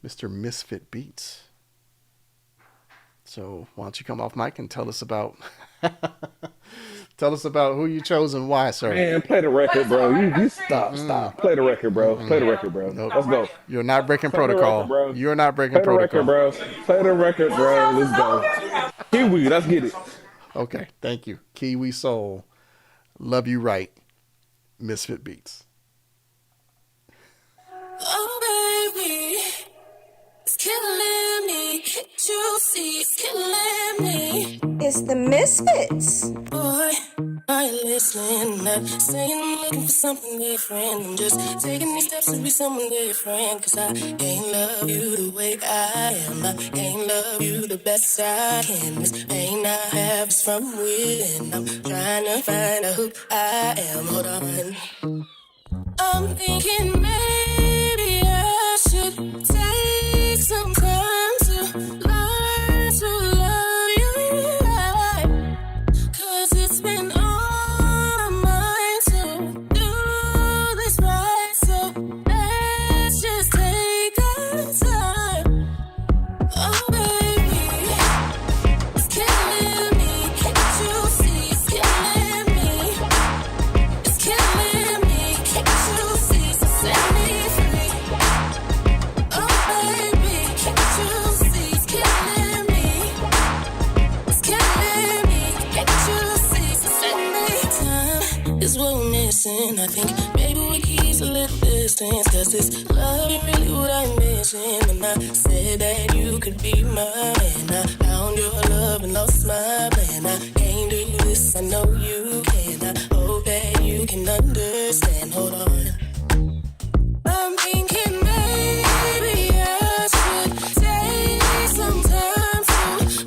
Mr. MisFit Beatz. So why don't you come off mic and tell us about who you chose and why, sir. Man, play the record, bro. You stop. Play the record, bro. Play the record, bro. Nope. Let's go. You're not breaking protocol. Record, You're not breaking protocol. Play the record, bro. Play the record, bro. Let's go. Kiwi, let's get it. Okay, thank you. Kiwi Soul, Love You Right, MisFit Beatz. Oh, baby, it's killing me. Can't you see it's killing me? It's the MisFits. Boy, I ain't listening. Not saying I'm looking for something different. I'm just taking these steps to be someone different. Cause I can't love you the way I am. I can't love you the best I can. This pain I have is from within. I'm trying to find out who I am. Hold on. I'm thinking maybe I should take some time to learn to love you right. Cause it's been on my mind to do this right. So let's just take our time. Oh baby, it's killing me. Can't you see it's killing me? It's killing me. Can't you see it's the same? is what we're missing. I think maybe we could use a little distance, cause this love ain't really what I'm missing. When I said that you could be mine, I found your love and lost my plan. I can't do this, I know you can. I hope that you can understand. Hold on, I'm thinking maybe I should take some time to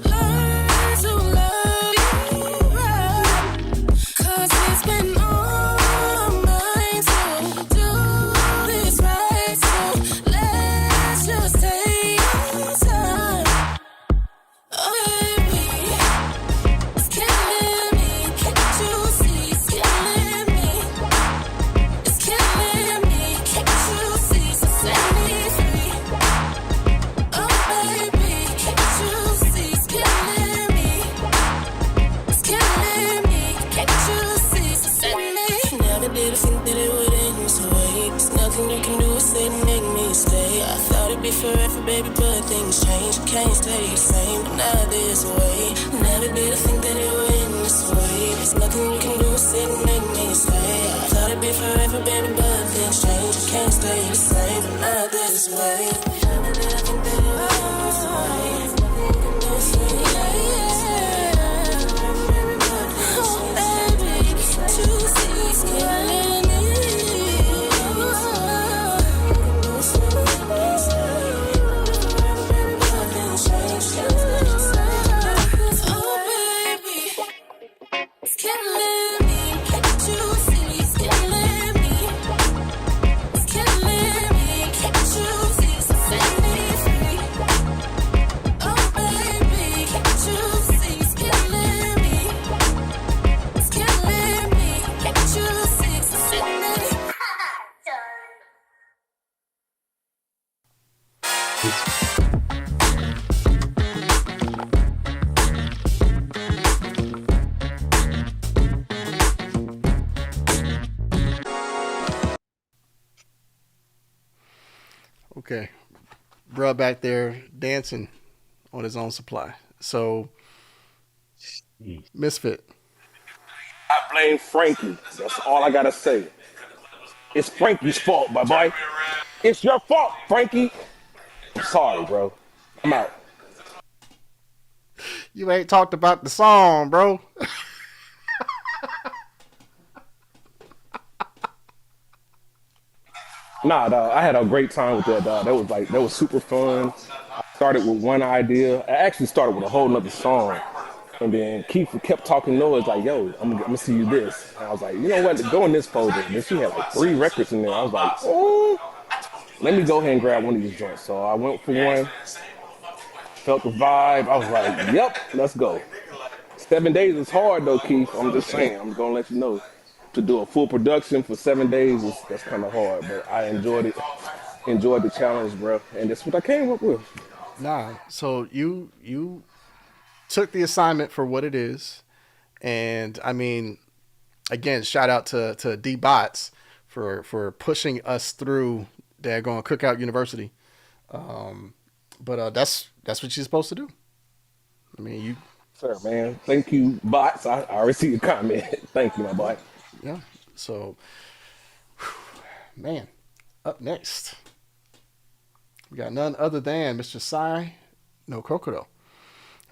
learn to love you right. Cause it's been on my mind to do this right. So let's just take our time. Oh baby, it's killing me. Can't you see it's killing me? It's killing me. Can't you see? So set me free. Oh baby, can't you see it's killing me? It's killing me. Can't you see? So set me. Never did I think that it would end this way. There's nothing you can do except make me stay. I thought it'd be forever, baby, but things change. Can't stay the same, but not this way. Never did I think that it would end this way. There's nothing you can do except make me stay. I thought it'd be forever, baby, but things change. Can't stay the same, but not this way. Never did I think that it would end this way. There's nothing you can do except make me stay. Oh baby, can't you see it's killing me? Oh baby, it's killing me. Can't you see it's killing me? It's killing me. Can't you see? So set me free. Oh baby, can't you see it's killing me? It's killing me. Can't you see? So set me free. Okay. Bruh back there dancing on his own supply. So, MisFit. I blame Frankie. That's all I gotta say. It's Frankie's fault, my boy. It's your fault, Frankie. Sorry, bro. I'm out. You ain't talked about the song, bro. Nah, dog, I had a great time with that, dog. That was super fun. I started with one idea. I actually started with a whole nother song. And then Keith kept talking noise like, yo, I'm gonna see you this. And I was like, you know what, go in this folder. And then she had like 3 records in there. I was like, oh, let me go ahead and grab one of these joints. So I went for one, felt the vibe. I was like, yep, let's go. 7 days is hard though, Keith. I'm just saying, I'm gonna let you know. To do a full production for 7 days, that's kind of hard, but I enjoyed it. Enjoyed the challenge, bro. And that's what I came up with. Nah, so you took the assignment for what it is. And I mean, again, shout out to D-Beatz for pushing us through daggone Cookout University. But that's what you're supposed to do. I mean, you. Sir, man. Thank you, Bots. I already see your comment. Thank you, my boy. Yeah. So, man, up next, we got none other than Mr. SaiNoKokoro.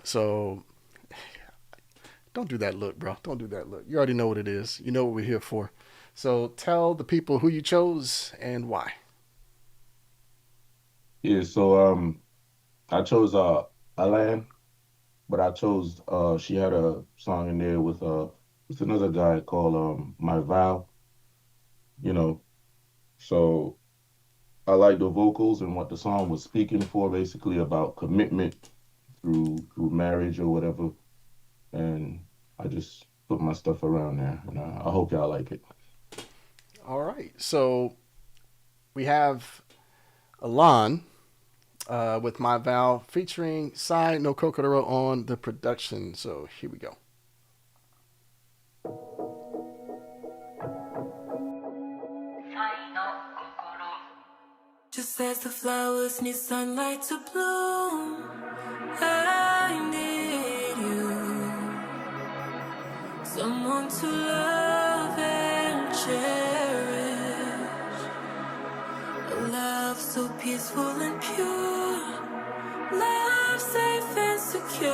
So, don't do that look, bro. Don't do that look. You already know what it is. You know what we're here for. So, tell the people who you chose and why. Yeah, so I chose Alahn, but I chose she had a song in there with another guy called My Vow, you know. So I like the vocals and what the song was speaking for, basically about commitment through marriage or whatever. And I just put my stuff around there, and I hope y'all like it. All right. So we have Alahn with My Vow featuring SaiNoKokoro on the production. So here we go. Just as the flowers need sunlight to bloom, I need you. Someone to love and peaceful and pure, love safe and secure.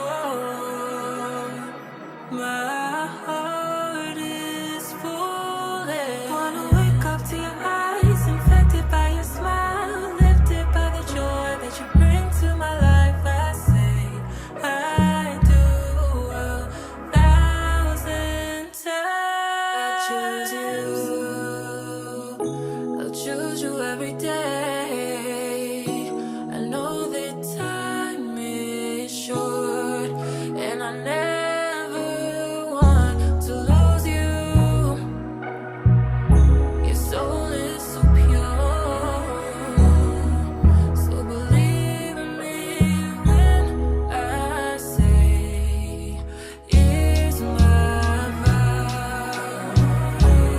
My heart is full and wanna wake up to your eyes, infected by your smile, lifted by the joy that you bring to my life. I say I do 1,000 times. I choose you. I'll choose you every day. I know that time is short, and I never want to lose you. Your soul is so pure, so believe in me when I say it's my vow,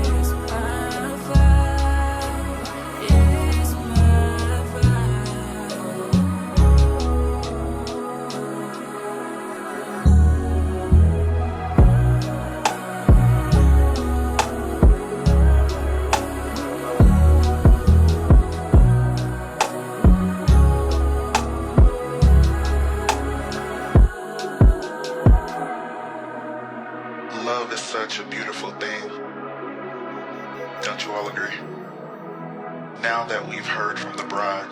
it's my vow, it's my Love is such a beautiful thing. Don't you all agree? Now that we've heard from the bride,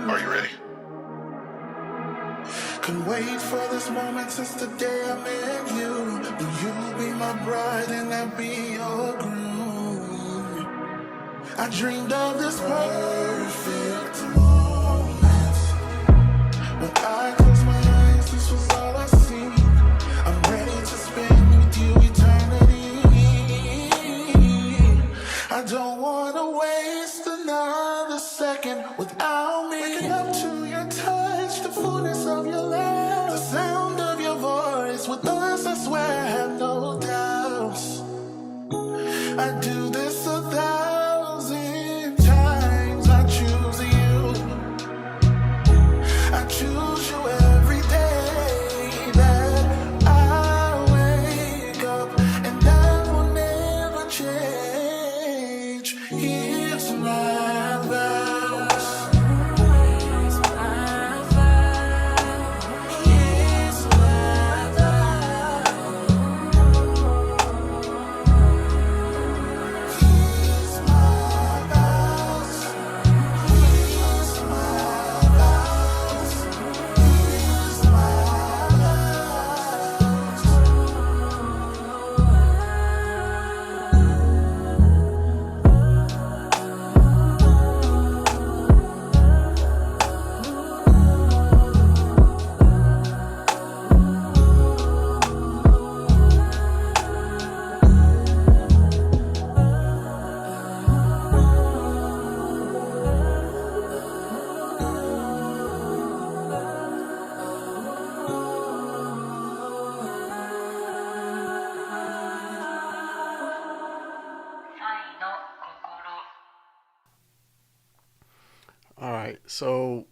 are you ready? Can wait for this moment since the day I met you. Will you be my bride and I be your groom? I dreamed of this perfect moment. When I close my eyes, this was all I see. I'm ready to spend with you eternity. I don't want to waste another second without me. Waking up to your touch, the fullness of your love, the sound of your voice. With us, I swear I have no doubts. I do this 1,000 times. I choose you. I choose you every day that I wake up, and that will never change. It's my vows. It's my vow. It's my vow. It's my vows. It's my vows. It's my All right. So,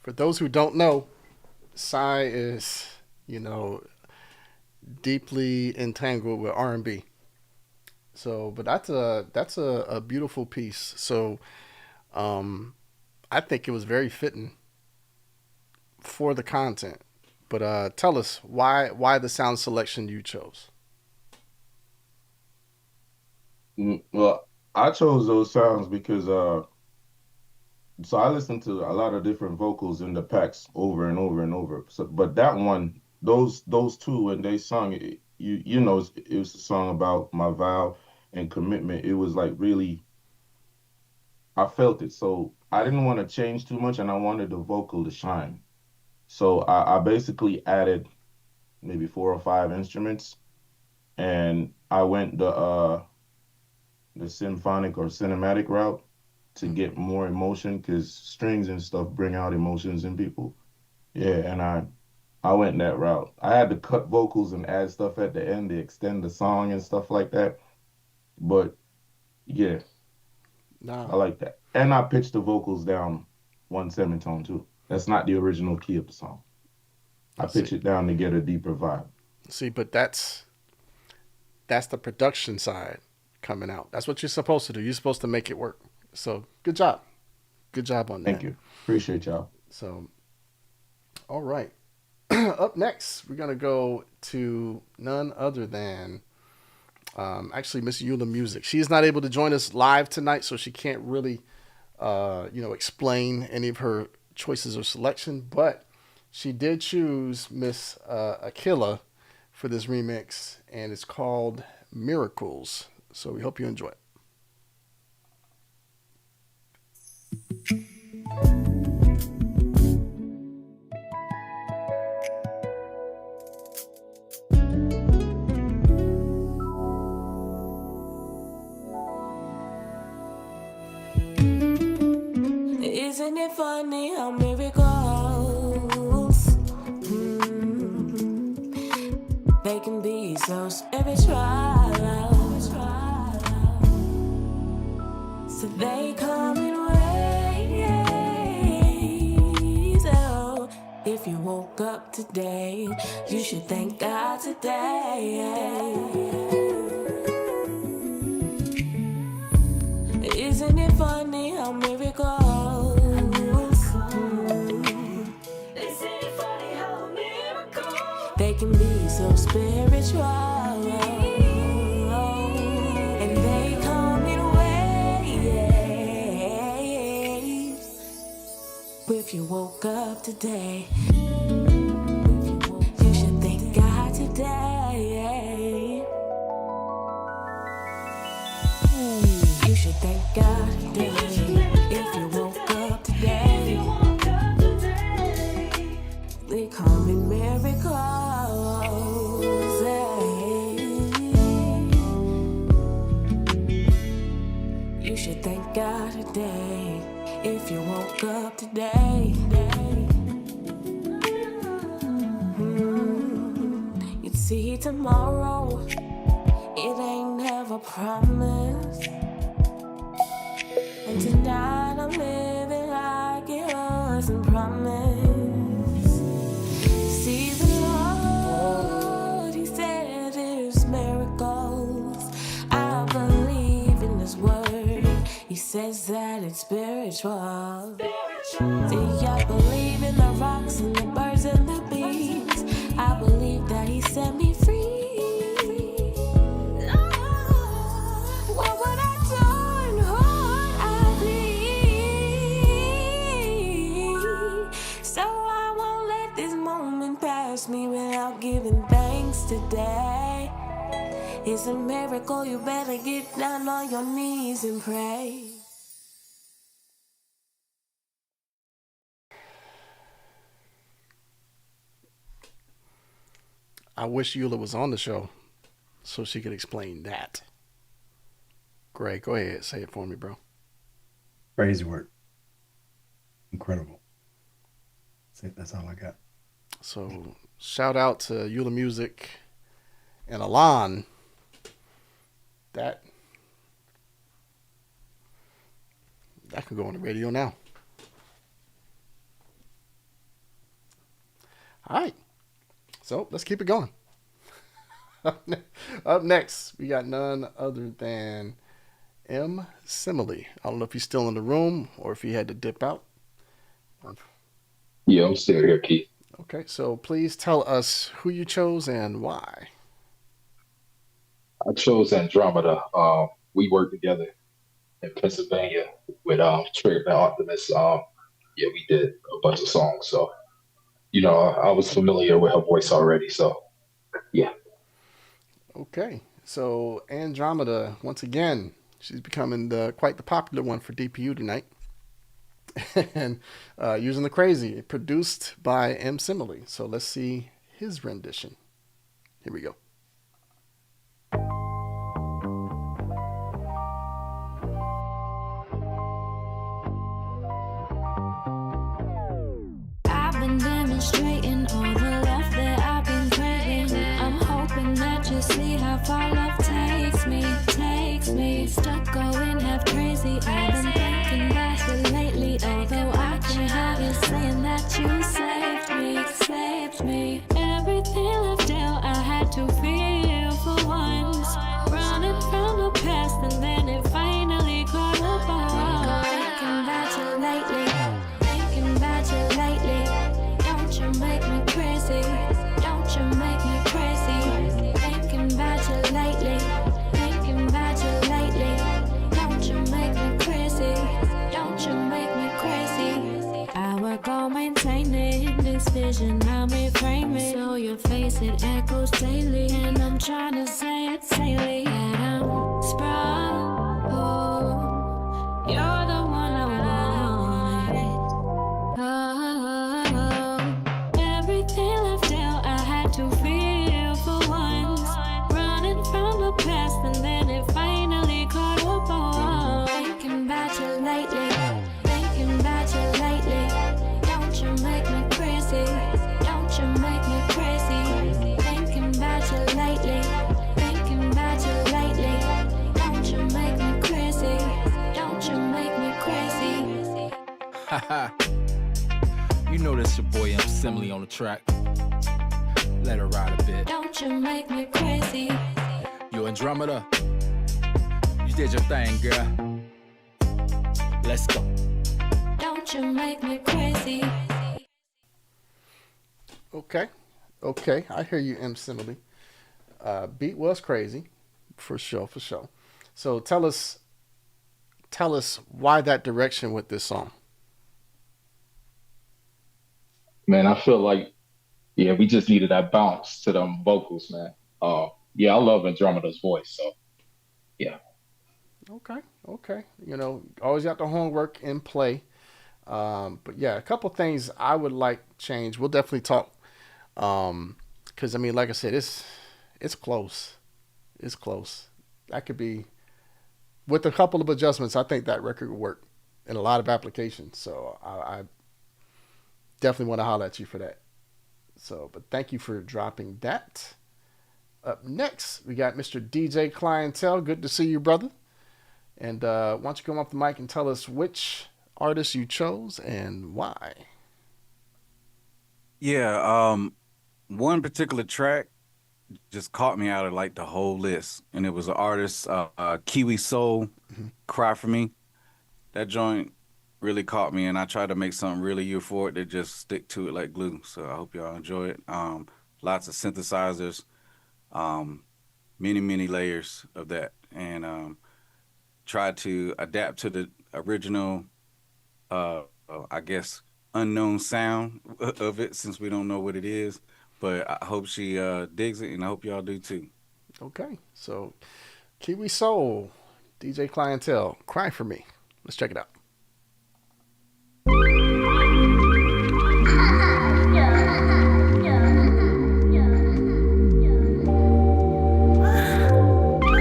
for those who don't know, Sai is, deeply entangled with R&B. So, but that's a beautiful piece. So, I think it was very fitting for the content. But tell us why the sound selection you chose. Well, I chose those sounds because so I listened to a lot of different vocals in the packs over and over and over. So, but that one, those two, when they sung it, it was a song about my vow and commitment. It was like really, I felt it. So I didn't want to change too much, and I wanted the vocal to shine. So I basically added maybe 4 or 5 instruments, and I went the symphonic or cinematic route to get more emotion, because strings and stuff bring out emotions in people. Yeah, and I went that route. I had to cut vocals and add stuff at the end to extend the song and stuff like that. But yeah, I like that. And I pitched the vocals down 1 semitone too. That's not the original key of the song. I pitch it down to get a deeper vibe. See, but that's the production side coming out. That's what you're supposed to do. You're supposed to make it work. So good job. Good job on that. Thank you. Appreciate y'all. So, all right. Up next, we're going to go to none other than actually Miss Yulla Music. She's not able to join us live tonight, so she can't really, explain any of her choices or selection, but she did choose Miss Akilah for this remix, and it's called Miracles. So we hope you enjoy it. Isn't it funny how miracles they can be so spiritual? So they come in ways. Oh, if you woke up today, you should thank God today. Isn't it funny how miracles they can be so spiritual, and they come in waves. If you woke up today, you should thank God today. You should thank God today. If you woke up today, they come in miracles. You should thank God today. If you woke up today, you'd see tomorrow. It ain't never promised. And tonight I'm living like it wasn't promised. See the Lord, He said there's miracles. I believe in His word. He says that it's spiritual. See, I believe in the rocks and the birds and the bees. I believe that He set me free. What would I do and who would I be? So I won't let this moment pass me without giving thanks today. It's a miracle, you better get down on your knees and pray. I wish Yulla was on the show so she could explain that. Greg, go ahead. Say it for me, bro. Crazy work. Incredible. That's all I got. So, shout out to Yulla Music and Alahn. That could go on the radio now. All right. So, let's keep it going. Up next, we got none other than M.Simile. I don't know if he's still in the room or if he had to dip out. Yeah, I'm still here, Keyz. Okay, so please tell us who you chose and why. I chose Andromeda. We worked together in Pennsylvania with Trey and Optimus. We did a bunch of songs. So, I was familiar with her voice already. So, yeah. Okay, so Andromeda, once again, she's becoming quite the popular one for DPU tonight. And using the crazy, produced by M.Simile. So let's see his rendition. Here we go. I've been demonstrating all the love that I've been craving. I'm hoping that you see how far love takes me. Stuck going half crazy. I've been thinking about it lately. Although I can't have you saying that you saved me. Everything left out, I had to feel for once. Running from the past and then it finally caught up. lately. Thinking about you lately. Don't you make me crazy. Don't you make me crazy. I work on maintaining this vision. I'm reframing. So your face, it echoes daily. And I'm trying to say it daily. That I'm sprung. Oh, you're the one I want. Oh, everything left out, I had to feel for once. Running from the past, and then it finally caught up on. Thinking about you lately. Thinking about you lately. Don't you make me crazy. Don't you make me crazy. Thinking about you lately. Thinking about you lately. Don't you make me crazy. Don't you make me crazy. Haha. You know that's your boy M.Simile on the track. Let her ride a bit. Don't you make me crazy. You Andromeda. You did your thing, girl. Let's go. Don't you make me crazy. Okay. Okay. I hear you, M.Simile. Beat was crazy. For sure, for sure. So tell us why that direction with this song. Man, I feel like, yeah, we just needed that bounce to them vocals, man. Yeah, I love Andromeda's voice, so yeah. Okay, okay. You know, always got the homework in play. But yeah, a couple things I would like change. We'll definitely talk. Because I mean, like I said, it's close. It's close. That could be, with a couple of adjustments, I think that record would work in a lot of applications. So I definitely want to holler at you for that. So, but thank you for dropping that. Up next, we got Mr. DJ Clientel. Good to see you, brother. And why don't you come off the mic and tell us which artist you chose and why? Yeah, one particular track just caught me out of like the whole list, and it was an artist, Kiwi Soul, Cry For Me. That joint really caught me, and I tried to make something really euphoric that just stick to it like glue. So I hope y'all enjoy it. Lots of synthesizers, many layers of that, and tried to adapt to the original, I guess, unknown sound of it, since we don't know what it is. But I hope she digs it, and I hope y'all do too. Okay, so Kiwi Soul, DJ Clientel, Cry For Me. Let's check it out.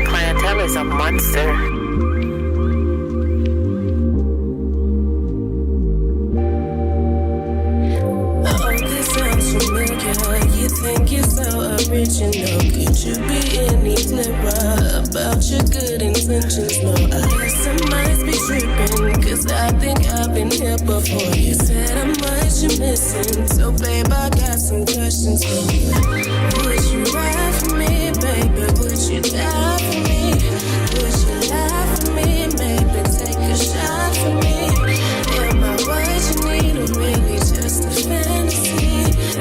Clientel is a monster. You think you're so original. Could you be any clearer about your good intentions? No, I guess I might be tripping, cause I think I've been here before. You said I might be missing, so babe, I got some questions for you. Would you ride for me, baby? Would you die for me? Would you lie for me? Maybe take a shot for me. Am I what you need, or really just a fantasy?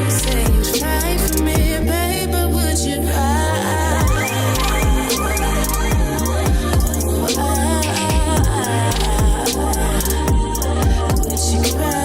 Say you'd fight for me, baby, would you ride? Would you cry?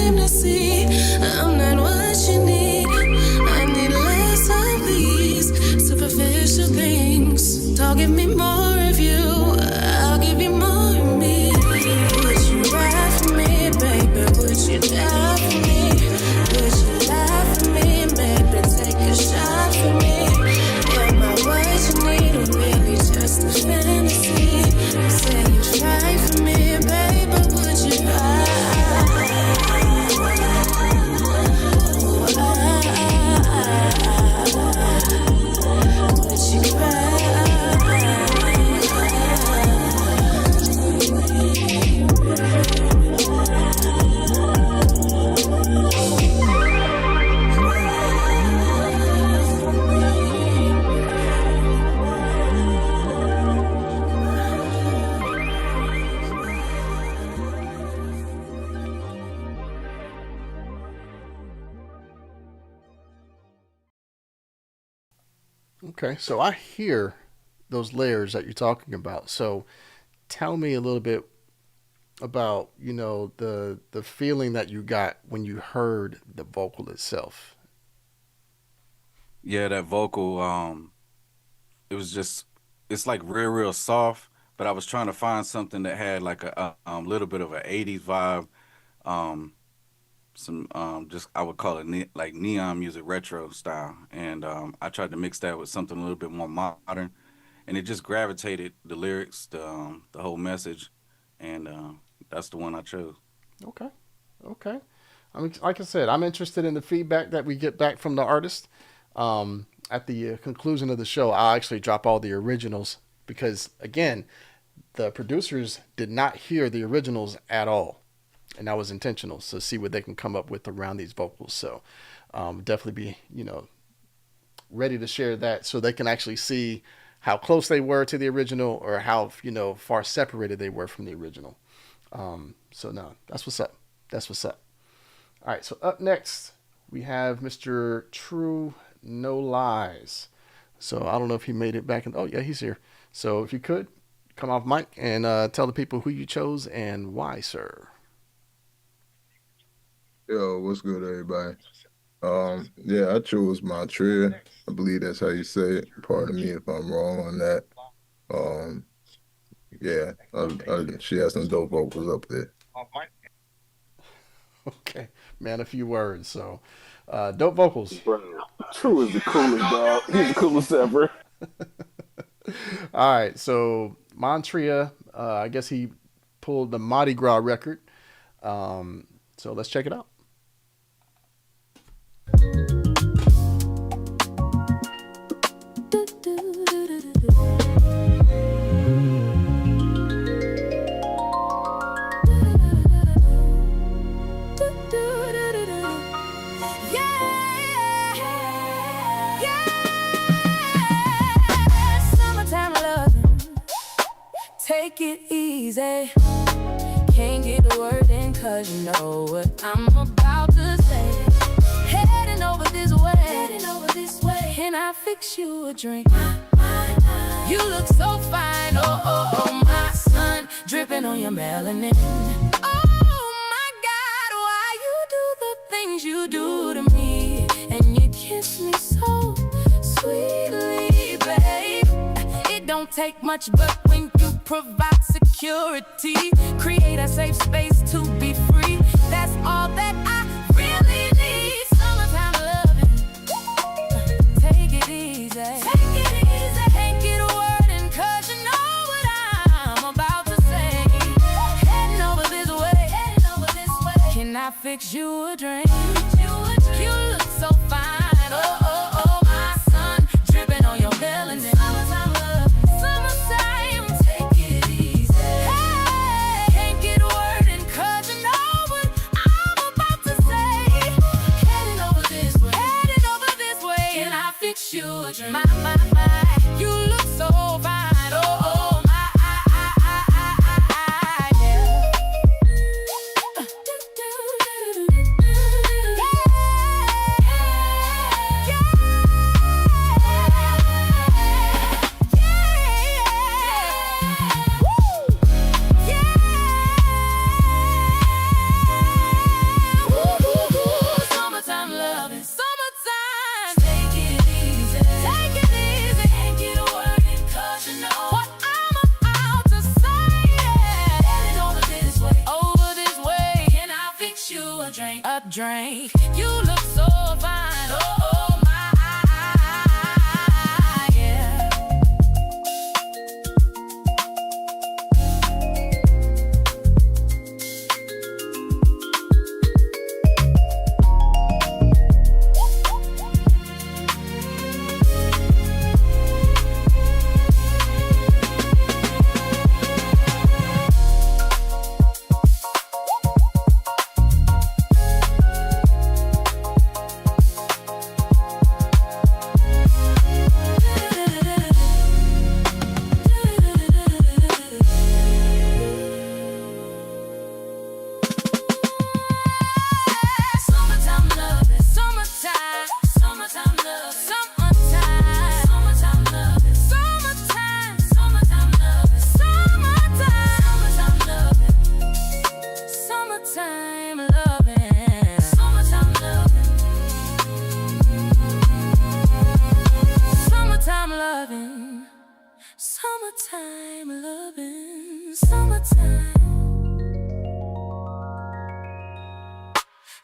fantasy. I'm not what you need. I need less of these superficial things. Don't give me more of you. I'll give you more of me. Would you ride for me, baby? Would you die for me? Would you lie for me, baby? Take a shot for me. Am I what you need, or really just a fantasy? Say you try for me, baby. Would you ride? Okay, so I hear those layers that you're talking about. So tell me a little bit about, the feeling that you got when you heard the vocal itself. Yeah, that vocal, it was just, it's like real soft, but I was trying to find something that had like a little bit of an 80s vibe, just, I would call it like neon music retro style. And I tried to mix that with something a little bit more modern, and it just gravitated the lyrics, the whole message, and that's the one I chose. Okay. I mean, like I said, I'm interested in the feedback that we get back from the artist. At the conclusion of the show, I'll actually drop all the originals because, again, the producers did not hear the originals at all. And that was intentional. So see what they can come up with around these vocals. So definitely be, ready to share that so they can actually see how close they were to the original or how, far separated they were from the original. So no, that's what's up. All right. So up next, we have Mr. TruNoLies. So I don't know if he made it back. Oh, yeah, he's here. So if you could come off mic and tell the people who you chose and why, sir. Yo, what's good, everybody? I chose Montria. I believe that's how you say it. Pardon me if I'm wrong on that. She has some dope vocals up there. Okay, man, a few words. So, dope vocals. True is the coolest, dog. He's the coolest ever. All right, so Montria, I guess he pulled the Mardi Gras record. So let's check it out. Take it easy. Can't get a word in cause you know what I'm about to say. Heading over this way. Can I fix you a drink? You look so fine, oh, my sun, dripping on your melanin. Oh my God, why you do the things you do to me? And you kiss me so sweetly, babe. It don't take much, but when you provide security, create a safe space to be free. That's all that I really need. Summertime loving. Take it easy. Can't get a word in cause you know what I'm about to say. Heading over this way. Can I fix you a drink? You look so fine. Oh, my sun, dripping on your melanin. My, you look so fine. Oh, my, yeah. drink. You look so fine, oh my, yeah.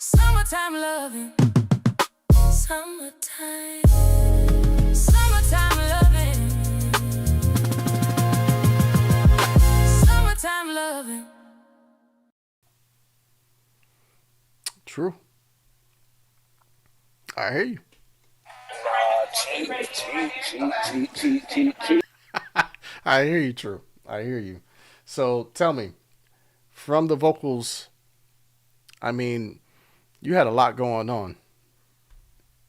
Summertime loving, summertime, summertime loving, summertime loving. True. I hear you. I hear you, True. I hear you. So tell me, from the vocals, I mean, you had a lot going on,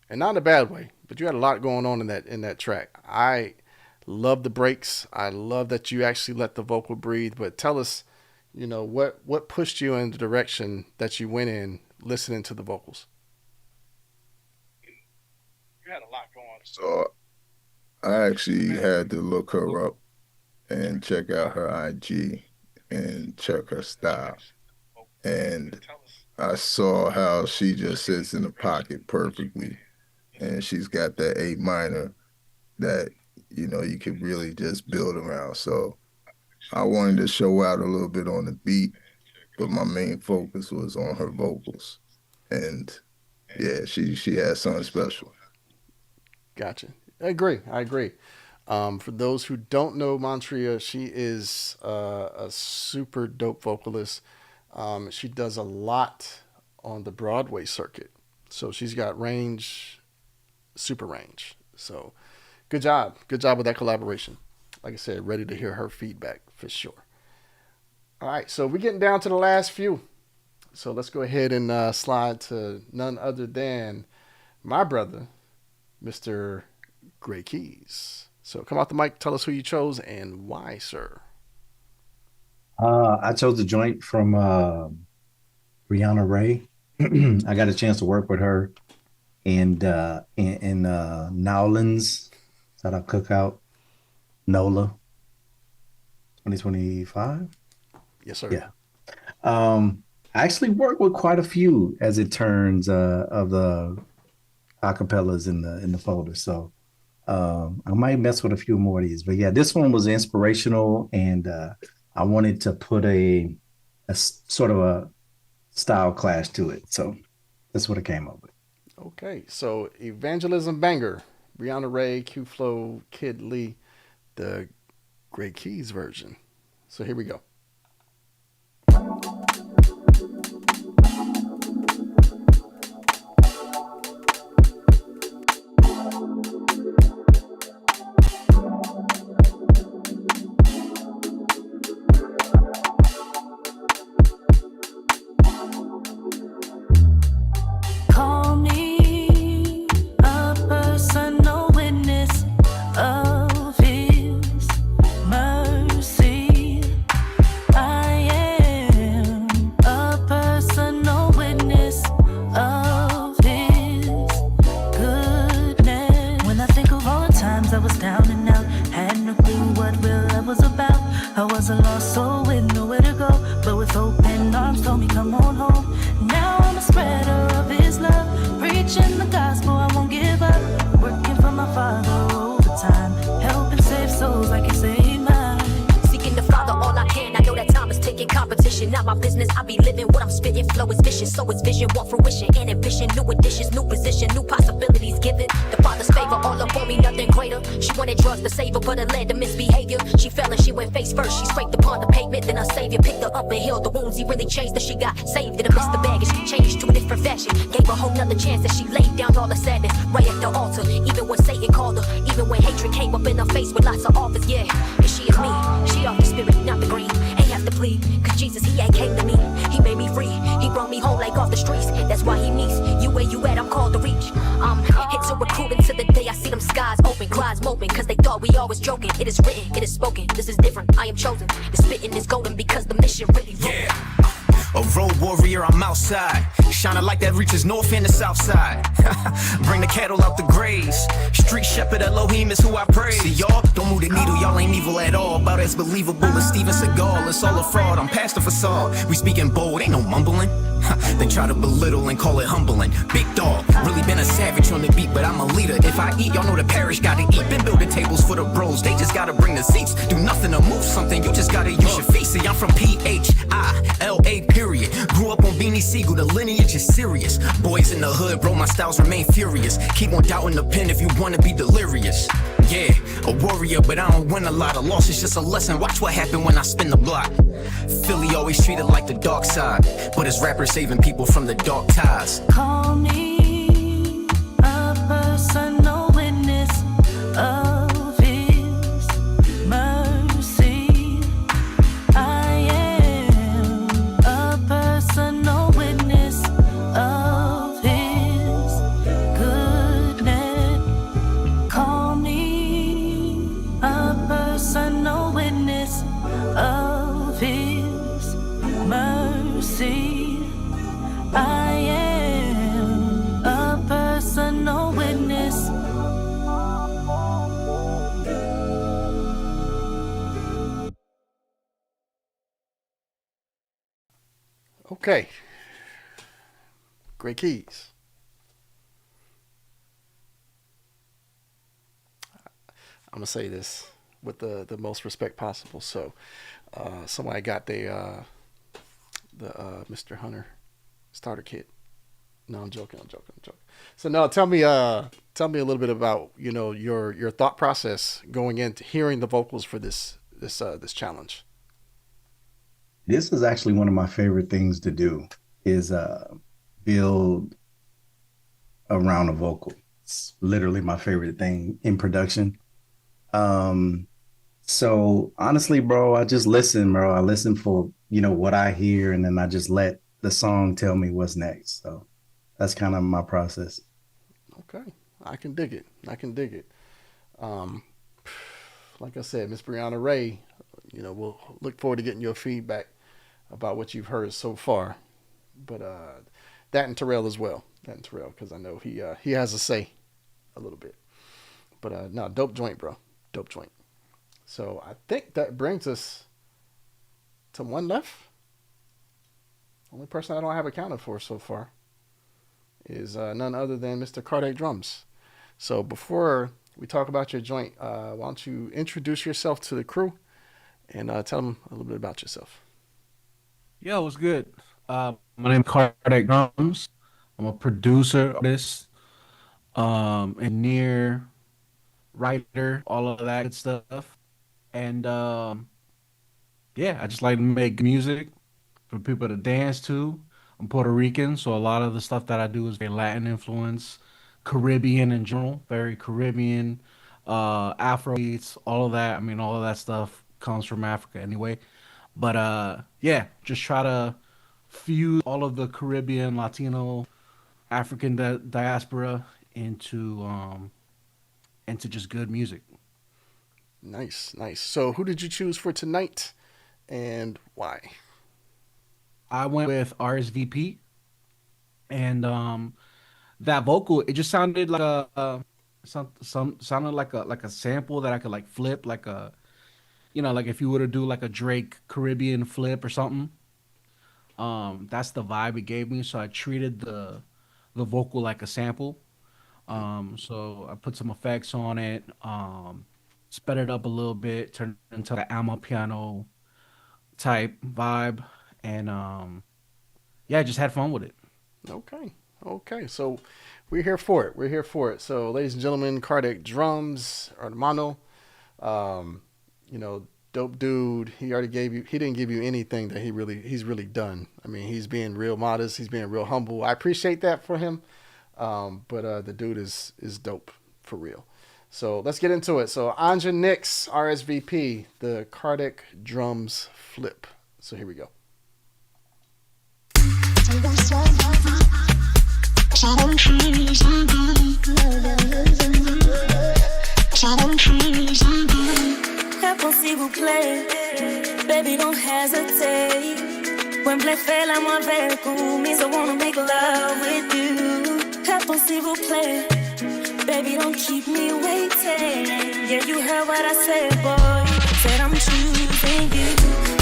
and not in a bad way, but you had a lot going on in that track. I love the breaks. I love that you actually let the vocal breathe. But tell us, you know, what pushed you in the direction that you went in listening to the vocals? You had a lot going on. So I actually had to look her up and check out her IG and check her style. And I saw how she just sits in the pocket perfectly. And she's got that A minor that, you know, you could really just build around. So I wanted to show out a little bit on the beat, but my main focus was on her vocals. And yeah, she had something special. Gotcha. I agree. For those who don't know Montria, she is a super dope vocalist. She does a lot on the Broadway circuit. So she's got range, super range. So good job. Good job with that collaboration. Like I said, ready to hear her feedback for sure. All right, so we're getting down to the last few. So let's go ahead and slide to none other than my brother, Mr. Gray Keyz. So come off the mic, tell us who you chose and why, sir. I chose the joint from BrianaRae. I got a chance to work with her in Nowlands at a cookout, NOLA 2025. Yes, sir. Yeah. I actually worked with quite a few, as it turns, of the acapellas in the folder. So I might mess with a few more of these. But yeah, this one was inspirational, and I wanted to put a sort of a style clash to it. So that's what I came up with. Okay, so Evangelism banger, BrianaRae, Q-Flow, Kid Lee, the Gray Keyz version. So here we go. Call me a personal witness of His mercy. ambitious, so it's vision, want fruition, and ambition, new additions, new position, new possibilities given. The Father's favor all up on me, nothing greater. She wanted drugs to save her, but it led to misbehavior. She fell and she went face first. She scraped upon the pavement, then her savior picked her up and healed the wounds. He really changed her. She got saved in the midst of baggage, changed to a different fashion, gave her a whole nother chance, and she laid down all the sadness right at the altar. Even when Satan called her, even when hatred came up in her face with lots of offers, yeah. And she is me, she off the spirit, not the green. Ain't have to plead, cause Jesus, he ain't came to me. He made me free, he brought me home like off the streets. That's why he meets you where you at, I'm called to reach. Hit to recruit until the day I see them skies open, cries moping, cause they thought we all was joking. It is written, it is spoken, this is different, I am chosen. The spitting is golden because the mission really rolling. A road warrior, I'm outside. Shine a light that reaches north and the south side. Bring the cattle out the graze. Street shepherd Elohim is who I praise. See, y'all don't move the needle, y'all ain't evil at all. About as believable as Steven Seagal. It's all a fraud, I'm past the facade. We speaking bold, ain't no mumbling. They try to belittle and call it humbling. Big dog, really been a savage on the beat, but I'm a leader. If I eat, y'all know the parish gotta eat. Been building tables for the bros, they just gotta bring the seats. Do nothing to move something, you just gotta use your feet. See, I'm from P-H-I-L-A, period. Grew up on Beanie Siegel, the lineage is serious. Boys in the hood, bro, my styles remain furious. Keep on doubting the pen if you wanna be delirious. Yeah, a warrior, but I don't win a lot. A loss is just a lesson, watch what happen when I spin the block. Philly always treated like the dark side, but as rappers saving people from the dark ties. Call me a personal witness of his mercy. I am a personal witness of his goodness. Call me a personal witness of his mercy. I am a personal witness. Okay. Great Keyz. I'm going to say this with the most respect possible. So, somebody got the Mr. Hunter starter kit. No, I'm joking. So no, tell me a little bit about, your thought process going into hearing the vocals for this challenge. This is actually one of my favorite things to do is build around a vocal. It's literally my favorite thing in production. So honestly, bro, I just listen, bro. I listen for, what I hear, and then I just let the song tell me what's next. So that's kind of my process. Okay. I can dig it. Like I said, Miss BrianaRae, we'll look forward to getting your feedback about what you've heard so far. But that and Terrell as well. Because I know he has a say a little bit. But no, dope joint, bro. Dope joint. So I think that brings us to one left. Only person I don't have accounted for so far is none other than Mr. Cardiac Drums. So before we talk about your joint, why don't you introduce yourself to the crew and tell them a little bit about yourself. Yo, what's good? My name is Cardiac Drums. I'm a producer, artist, engineer, writer, all of that good stuff. And I just like to make music for people to dance to. I'm Puerto Rican, so a lot of the stuff that I do is very Latin influence, Caribbean in general, very Caribbean, Afro beats, all of that. I mean, all of that stuff comes from Africa anyway. But just try to fuse all of the Caribbean, Latino, African diaspora into just good music. Nice. So who did you choose for tonight and why? I went with RSVP, and that vocal, it just sounded like sounded like a sample that I could like flip, like a, like if you were to do like a Drake Caribbean flip or something. That's the vibe it gave me. So I treated the vocal like a sample. So I put some effects on it, sped it up a little bit, turned it into the Alma piano type vibe, and yeah, I just had fun with it. Okay. So we're here for it. We're here for it. So, ladies and gentlemen, Cardiac Drums, Hermano, dope dude. He didn't give you anything that he's really done. I mean, he's being real modest. He's being real humble. I appreciate that for him. But the dude is dope for real. So let's get into it. So Anja Nix, RSVP, the Cardiac Drums flip. So here we go. Répond s'il vous plaît, baby don't hesitate. When black fell, I'm on very cool, means I wanna make love with you. Répond s'il vous plaît, baby don't keep me waiting. Yeah, you heard what I said, boy. Said I'm choosing you.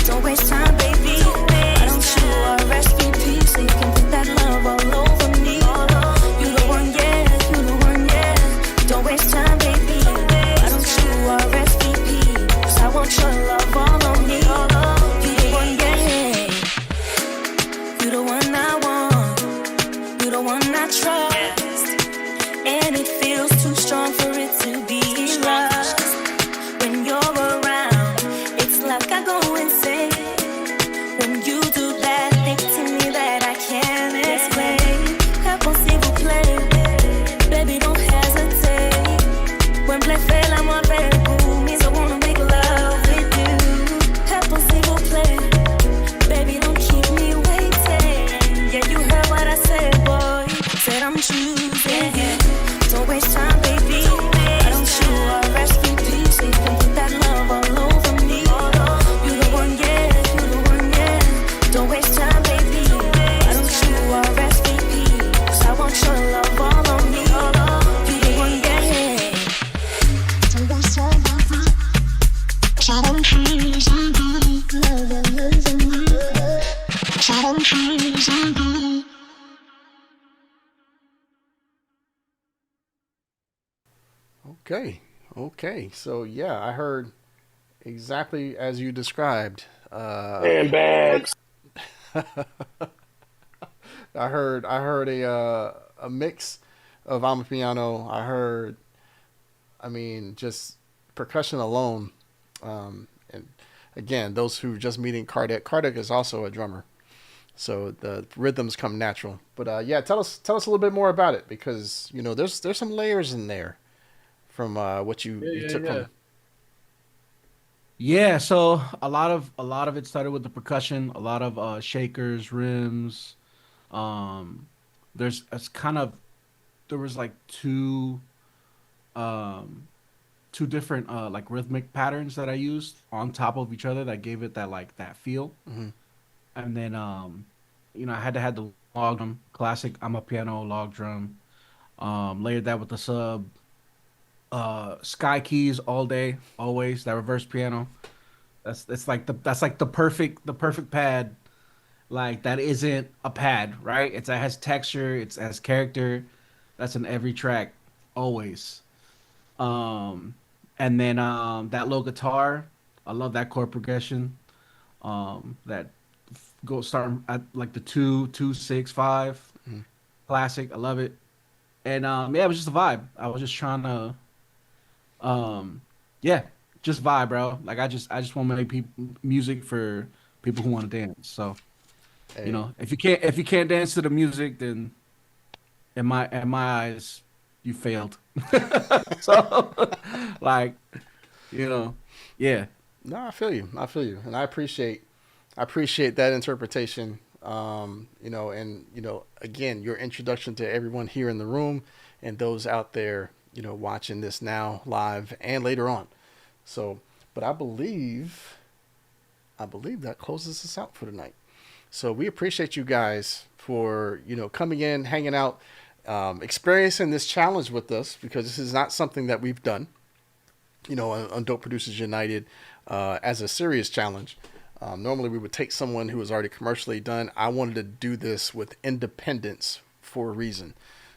Don't waste time, baby. I don't show RSVP, so you can put that love all over me. You the one, yeah, you the one, yeah. Don't waste time, baby. I don't show RSVP, cause I want your love all on me. You the one, yeah. You the one I want. You the one I trust. And it feels too strong for it to be lost. When you're around, it's like I go insane. When you do that thing to me that I can't explain. Répond s'il vous plaît, baby don't hesitate. When black fell, I'm on very cool, means I wanna make love with you. Répond s'il vous plaît, baby don't keep me waiting. Yeah, you heard what I said, boy. Said I'm choosing you. Don't waste time, baby. I don't show RSVP, so you can put that love all over me. You the one, yeah, you the one, yeah. Don't waste time, baby. I don't show RSVP, cause I want your love all on me. You the one, yeah. Don't waste time, baby. Cause I don't choosing you. Cause I don't choosing you. Okay. So yeah, I heard exactly as you described. Handbags. I heard a mix of amapiano. I heard, just percussion alone. And again, those who are just meeting Cardiac is also a drummer, so the rhythms come natural. But yeah, tell us a little bit more about it, because there's some layers in there from what you took from. Yeah, so a lot of it started with the percussion, a lot of shakers, rims. There was like two different like rhythmic patterns that I used on top of each other that gave it that feel. Mm-hmm. And then I had to have the log drum, classic amapiano log drum. Layered that with the sub. Sky keys all day, always. That reverse piano. That's like the perfect pad. Like, that isn't a pad, right? It has texture, it has character. That's in every track, always. And then that low guitar, I love that chord progression. That starting at like the 2-2-6-5. Mm-hmm. Classic, I love it. And it was just a vibe. I was just trying to just vibe, bro. Like, I just want to make music for people who want to dance. So, hey. If you can't dance to the music, then in my eyes, you failed. So, like, yeah. No, I feel you, and I appreciate that interpretation. Again, your introduction to everyone here in the room and those out there, watching this now live and later on. So, but I believe that closes us out for tonight. So we appreciate you guys for, coming in, hanging out, experiencing this challenge with us, because this is not something that we've done, on Dope Producers United, as a serious challenge. Normally we would take someone who was already commercially done. I wanted to do this with independence for a reason.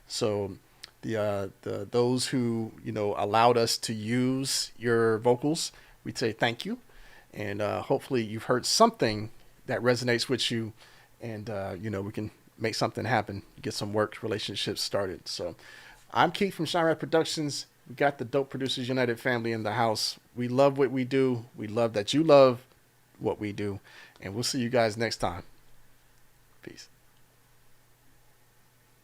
So those who, allowed us to use your vocals, we'd say thank you. And hopefully you've heard something that resonates with you and we can make something happen, get some work relationships started. So I'm Keith from Shine Rap Productions. We got the Dope Producers United family in the house. We love what we do. We love that you love what we do. And we'll see you guys next time. Peace.